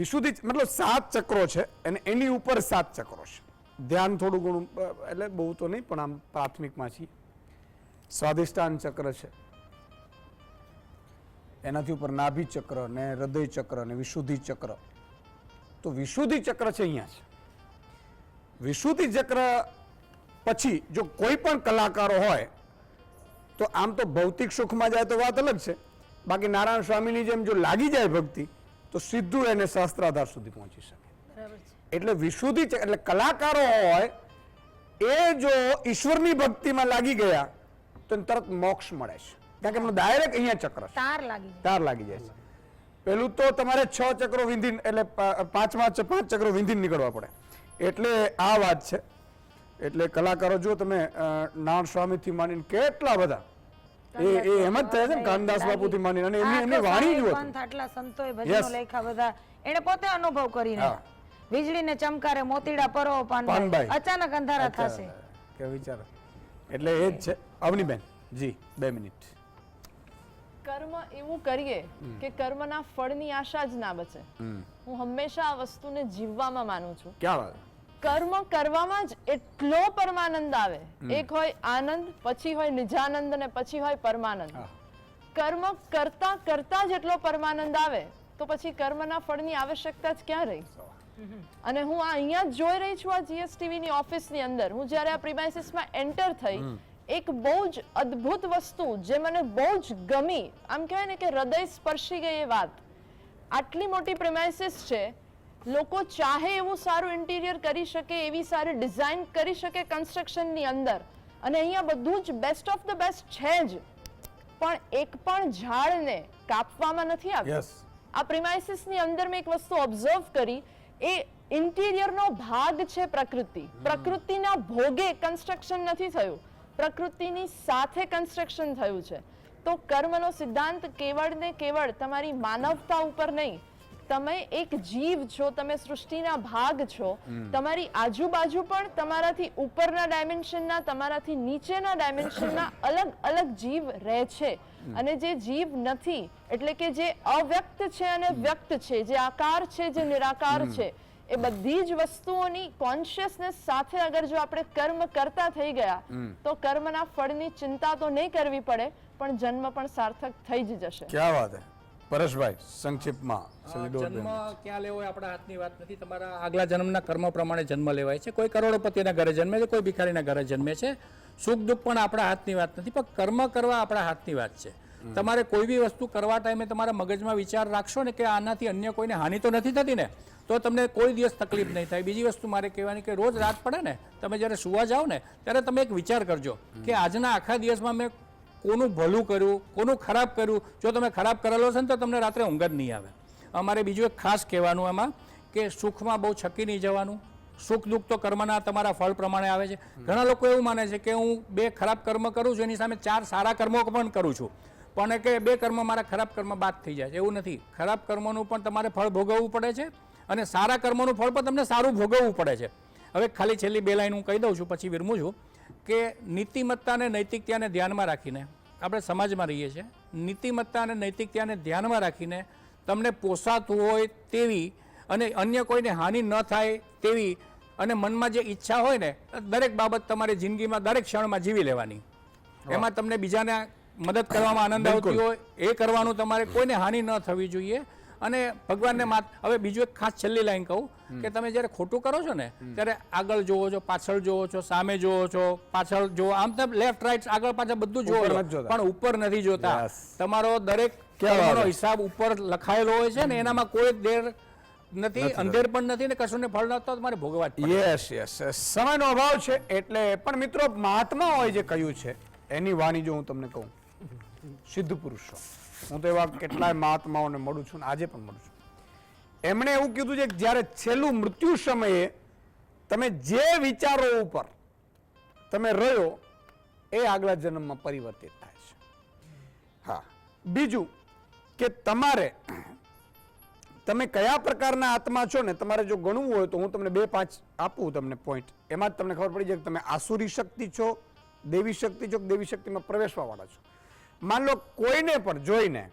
A: વિશુદ્ધિ મતલબ 7 ચક્રો છે અને એની ઉપર 7 ચક્રો છે ધ્યાન થોડું ઘણું એટલે બહુ તો નહીં પણ આમ પ્રાથમિકમાં છીએ સ્વાધિષ્ઠાન ચક્ર છે એનાથી ઉપર નાભી ચક્ર ને હૃદય ચક્ર ને વિશુદ્ધિ ચક્ર તો વિશુદ્ધિ ચક્ર છે અહીંયા છે વિશુદ્ધિ ચક્ર પછી જો કોઈ પણ કલાકારો હોય તો આમ તો ભૌતિક સુખમાં જાય તો વાત અલગ છે બાકી નારાયણ સ્વામીની જેમ જો લાગી જાય ભક્તિ તો સીધું એને શાસ્ત્રાધાર સુધી પહોંચી શકે એટલે વિશુદ્ધિ એટલે કલાકારો હોય એ જો ઈશ્વરની ભક્તિમાં લાગી ગયા તો એને તરત મોક્ષ મળે છે કારણ કે એમનો ડાયરેક્ટ અહીંયા ચક્ર છે
C: તાર લાગી જાય
A: તાર લાગી જાય છે પેલું તો તમારે 6 ચક્રો વિંધીને એટલે 5 ચક્રો વિંધીને નીકળવા પડે એટલે આ વાત છે એટલે કલાકારો જો તમે નારાયણ સ્વામીથી માંડીને કેટલા બધા એ એમ જ થાય છે ને કાનદાસ બાપુથી માંડીને અને એમની વાણી જુઓ
C: પંથ આટલા સંતોએ
A: Yes.
C: ભજનો લખ્યા બધા એને પોતે અનુભવ કરીને
A: હા.
C: વીજળીને ચમકારે મોતીડા પરો
A: પાનભાઈ.
C: પાનભાઈ અચાનક અંધારા થશે
A: કે વિચારો એટલે એ જ છે અવનીબેન જી 2 મિનિટ
D: કર્મ એવું કરીએ કે કર્મના ફળની આશા જ ના બચે. હું હંમેશા આ વસ્તુને જીવવામાં માનું છું.
A: ક્યાં વાત
D: કર્મ કરવામાં જ એટલો પરમાનંદ આવે. એક હોય આનંદ, પછી હોય નિજાનંદ અને પછી હોય પરમાનંદ. કર્મ કરતા કરતા જ એટલો પરમાનંદ આવે તો પછી કર્મના ફળની આવશ્યકતા જ ક્યાં રહી? અને હું આ અહીંયા જ જોઈ રહી છું આ જીએસટીવી ની ઓફિસની અંદર હું જ્યારે આ પ્રિમાઇસીસમાં એન્ટર થઈ એક બહુ જ અદ્ભુત વસ્તુ જે મને બહુ જ ગમી, આમ કહેવાય ને કે હૃદય સ્પર્શી ગઈ એ વાત. આટલી મોટી પ્રિમાઇસીસ છે, લોકો ચાહે એવું સારું ઇન્ટિરિયર કરી શકે, એવી સારી ડિઝાઇન કરી શકે કન્સ્ટ્રક્શનની અંદર, અને અહીંયા બધું જ બેસ્ટ ઓફ ધ બેસ્ટ છે જ, પણ એક પણ ઝાડને કાપવામાં નથી આવ્યું.
A: યસ
D: આ પ્રિમાઇસીસની અંદર મેં એક વસ્તુ ઓબ્ઝર્વ કરી, એ ઇન્ટિરિયરનો ભાગ છે પ્રકૃતિ. પ્રકૃતિના ભોગે કન્સ્ટ્રક્શન નથી થયું, પ્રકૃતિની સાથે કન્સ્ટ્રક્શન થયું છે. તો કર્મનો સિદ્ધાંત કેવળ ને કેવળ તમારી માનવતા ઉપર નહીં, તમે એક જીવ છો, તમે સૃષ્ટિના ભાગ છો, તમારી આજુબાજુ પણ તમારાથી ઉપરના ડાયમેન્શનના, તમારાથી નીચેના ડાયમેન્શનના અલગ અલગ જીવ રહે છે. અને જે જીવ નથી એટલે કે જે અવ્યક્ત છે અને વ્યક્ત છે, જે આકાર છે, જે નિરાકાર છે, એ બધી જ વસ્તુઓની કોન્શિયસનેસ સાથે અગર જો આપણે કર્મ કરતા થઈ ગયા તો કર્મના ફળની ચિંતા તો નહીં કરવી પડે, પણ જન્મ પણ સાર્થક થઈ જ જશે.
A: ક્યાં વાત હે પરેશભાઈ સંક્ષિપ્તમાં
E: જન્મ ક્યાં લેવો એ આપણા હાથની વાત નથી. તમારા આગલા જન્મના કર્મ પ્રમાણે જન્મ લેવાય છે. કોઈ કરોડપતિના ઘરે જન્મે છે, કોઈ ભિખારીના ઘરે જન્મે છે. સુખ દુઃખ પણ આપણા હાથની વાત નથી, પણ કર્મ કરવા આપણા હાથની વાત છે. તમારે કોઈ બી વસ્તુ કરવા ટાઈમે તમારા મગજમાં વિચાર રાખશો ને કે આનાથી અન્ય કોઈને હાનિ તો નથી થતી ને, તો તમને કોઈ દિવસ તકલીફ નહીં થાય. બીજી વસ્તુ મારે કહેવાની કે રોજ રાત પડે ને, તમે જ્યારે સુવા જાઓ ને ત્યારે તમે એક વિચાર કરજો કે આજના આખા દિવસમાં મેં કોનું ભલું કર્યું, કોનું ખરાબ કર્યું. જો તમે ખરાબ કરેલો છે ને તો તમને રાત્રે ઊંઘ જ નહીં આવે. અમારે બીજું એક ખાસ કહેવાનું એમાં કે સુખમાં બહુ છકી નહીં જવાનું. સુખ દુઃખ તો કર્મના તમારા ફળ પ્રમાણે આવે છે. ઘણા લોકો એવું માને છે કે હું 2 ખરાબ કર્મ કરું છું, એની સામે 4 સારા કર્મો પણ કરું છું, પણ કે 2 કર્મ મારા ખરાબ કર્મ બાદ થઈ જાય છે. એવું નથી. ખરાબ કર્મોનું પણ તમારે ફળ ભોગવવું પડે છે અને સારા કર્મોનું ફળ પણ તમને સારું ભોગવવું પડે છે. હવે ખાલી છેલ્લી 2 લાઈન હું કહી દઉં છું, પછી વિરમું છું કે નીતિમત્તા અને નૈતિકતાને ધ્યાનમાં રાખીને આપણે સમાજમાં રહીએ છીએ. નીતિમત્તા અને નૈતિકતાને ધ્યાનમાં રાખીને તમને પોસાતું હોય તેવી અને અન્ય કોઈને હાનિ ન થાય તેવી અને મનમાં જે ઈચ્છા હોય ને દરેક બાબત તમારી જિંદગીમાં દરેક ક્ષણમાં જીવી લેવાની. એમાં તમને બીજાને મદદ કરવામાં આનંદ આવતી હોય એ કરવાનું, તમારે કોઈને હાનિ ન થવી જોઈએ. અને ભગવાનને હવે બીજું એક ખાસ છેલ્લી લાઈન કહું કે તમે જ્યારે ખોટું કરો છો ને ત્યારે આગળ જોવો છો, પાછળ જોવો છો, સામે જોવો છો, પાછળ જોવો, આમ તો લેફ્ટ રાઈટ આગળ પાછળ બધું જોવો છો, પણ ઉપર નથી જોતા. તમારો દરેક કર્મનો હિસાબ ઉપર લખાયેલો હોય છે ને, એનામાં કોઈ દેર નથી, અંધેર પણ નથી ને કશું ને ફળ નતો તમારે ભોગવવા જ પડે.
A: યસ યસ, સમયનો અભાવ છે એટલે. પણ મિત્રો, મહાત્મા હોય જે કહ્યું છે એની વાણી જો હું તમને કહું, સિદ્ધ પુરુષો, હું તો એવા કેટલાય મહાત્માઓને મળું છું, આજે પણ મળું છું. એમણે એવું કીધું છે કે જ્યારે છેલ્લું મૃત્યુ સમયે તમે જે વિચારો ઉપર તમે રહ્યો એ આગલા જન્મમાં પરિવર્તિત થાય છે. હા, બીજું કે તમે કયા પ્રકારના આત્મા છો ને, તમારે જો ગણવું હોય તો હું તમને 2-5 આપું તમને પોઈન્ટ. એમાં જ તમને ખબર પડી જાય કે તમે આસુરી શક્તિ છો, દેવી શક્તિ છો, દેવી શક્તિમાં પ્રવેશવા વાળા છો. માન લો કોઈને પણ જોઈને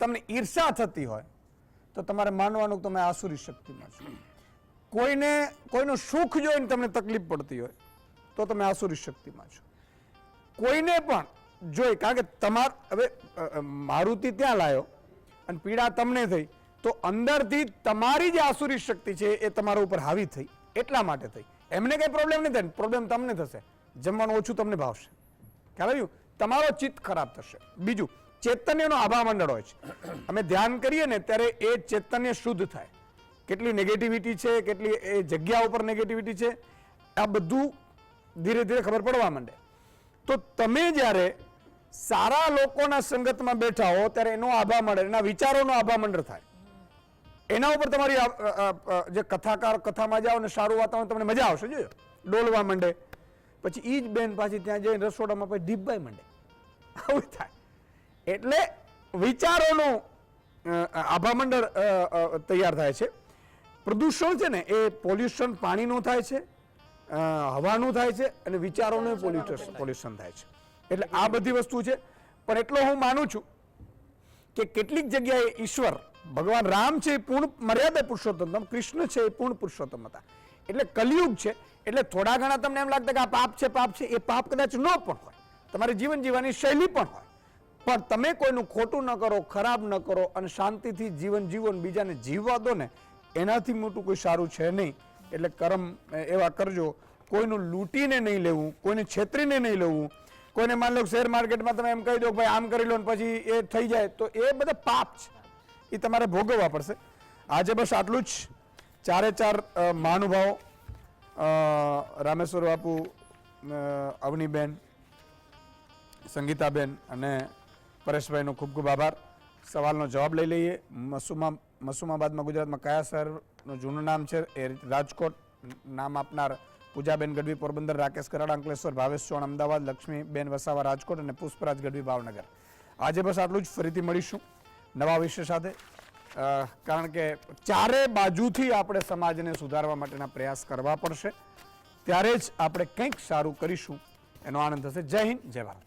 A: તમને ઈર્ષા થતી હોય તો તમારે માનવાનું કે તમે આસુરી શક્તિમાં છો. કોઈનું સુખ જોઈને તમને તકલીફ પડતી હોય તો તમે આસુરી શક્તિમાં છો. કોઈને પણ જોઈ, કારણ કે હવે મારુતિ ત્યાં લાયો અને પીડા તમને થઈ તો અંદરથી તમારી જે આસુરી શક્તિ છે એ તમારા ઉપર હાવી થઈ, એટલા માટે થઈ. એમને કઈ પ્રોબ્લેમ નહીં થાય, પ્રોબ્લેમ તમને થશે, જમવાનું ઓછું તમને ભાવશે, ખ્યાલ આવ્યું, તમારો ચિત્ત ખરાબ થશે. બીજું, ચૈતન્યનો આભા મંડળ હોય છે. અમે ધ્યાન કરીએ ને ત્યારે એ ચૈતન્ય શુદ્ધ થાય. કેટલી નેગેટિવિટી છે, કેટલી એ જગ્યા ઉપર નેગેટિવિટી છે, આ બધું ધીરે ધીરે ખબર પડવા માંડે. તો તમે જ્યારે સારા લોકોના સંગતમાં બેઠા હો ત્યારે એનો આભા મંડળ, એના વિચારોનો આભા મંડળ થાય. એના ઉપર તમારી જે કથાકાર કથામાં જાઓ ને સારું વાતાવરણ, તમને મજા આવશે. જોયો ડોલવા માંડે, પછી ઈ જ બેન પાછી ત્યાં જઈને રસોડામાં પછી ડીપભાઈ માંડે, આવું થાય. એટલે વિચારોનું આભા મંડળ તૈયાર થાય છે. પ્રદૂષણ છે ને એ પોલ્યુશન પાણીનું થાય છે, હવાનું થાય છે અને વિચારોનું પોલ્યુશન થાય છે. એટલે આ બધી વસ્તુ છે. પણ એટલો હું માનું છું કે કેટલીક જગ્યાએ ઈશ્વર ભગવાન રામ છે એ પૂર્ણ મર્યાદા પુરુષોત્તમ, કૃષ્ણ છે એ પૂર્ણ પુરુષોત્તમ હતા. એટલે કલિયુગ છે એટલે થોડા ઘણા તમને એમ લાગતા કે આ પાપ છે, એ પાપ કદાચ ન પણ હોય, તમારી જીવન જીવવાની શૈલી પણ હોય, પણ તમે કોઈનું ખોટું ન કરો, ખરાબ ન કરો અને શાંતિથી જીવન જીવો, બીજાને જીવવા દો ને, એનાથી મોટું કોઈ સારું છે નહીં. એટલે કર્મ એવા કરજો, કોઈનું લૂંટીને નહીં લેવું, કોઈને છેતરીને નહીં લેવું. કોઈને માન લો શેર માર્કેટમાં તમે એમ કહી દો ભાઈ આમ કરી લો ને પછી એ થઈ જાય તો એ બધા પાપ છે, એ તમારે ભોગવવા પડશે. આજે બસ આટલું જ. 4 મહાનુભાવો, રામેશ્વર બાપુ, અવનીબેન, સંગીતાબેન અને પરેશભાઈનો ખૂબ ખૂબ આભાર. સવાલનો જવાબ લઈ લઈએ. મસુમાબાદમાં ગુજરાતમાં કયા શહેરનું જૂનું નામ છે? એ રાજકોટ. નામ આપનાર પૂજાબેન ગઢવી પોરબંદર, રાકેશ કરાડા અંકલેશ્વર, ભાવેશ ચૌહાણ અમદાવાદ, લક્ષ્મીબેન વસાવા રાજકોટ અને પુષ્પરાજ ગઢવી ભાવનગર. આજે બસ આટલું જ. ફરીથી મળીશું નવા વિષય સાથે, કારણ કે ચારે બાજુથી આપણે સમાજને સુધારવા માટેના પ્રયાસ કરવા પડશે. ત્યારે જ આપણે કંઈક સારું કરીશું, એનો આનંદ થશે. જય હિન્દ, જય ભારત.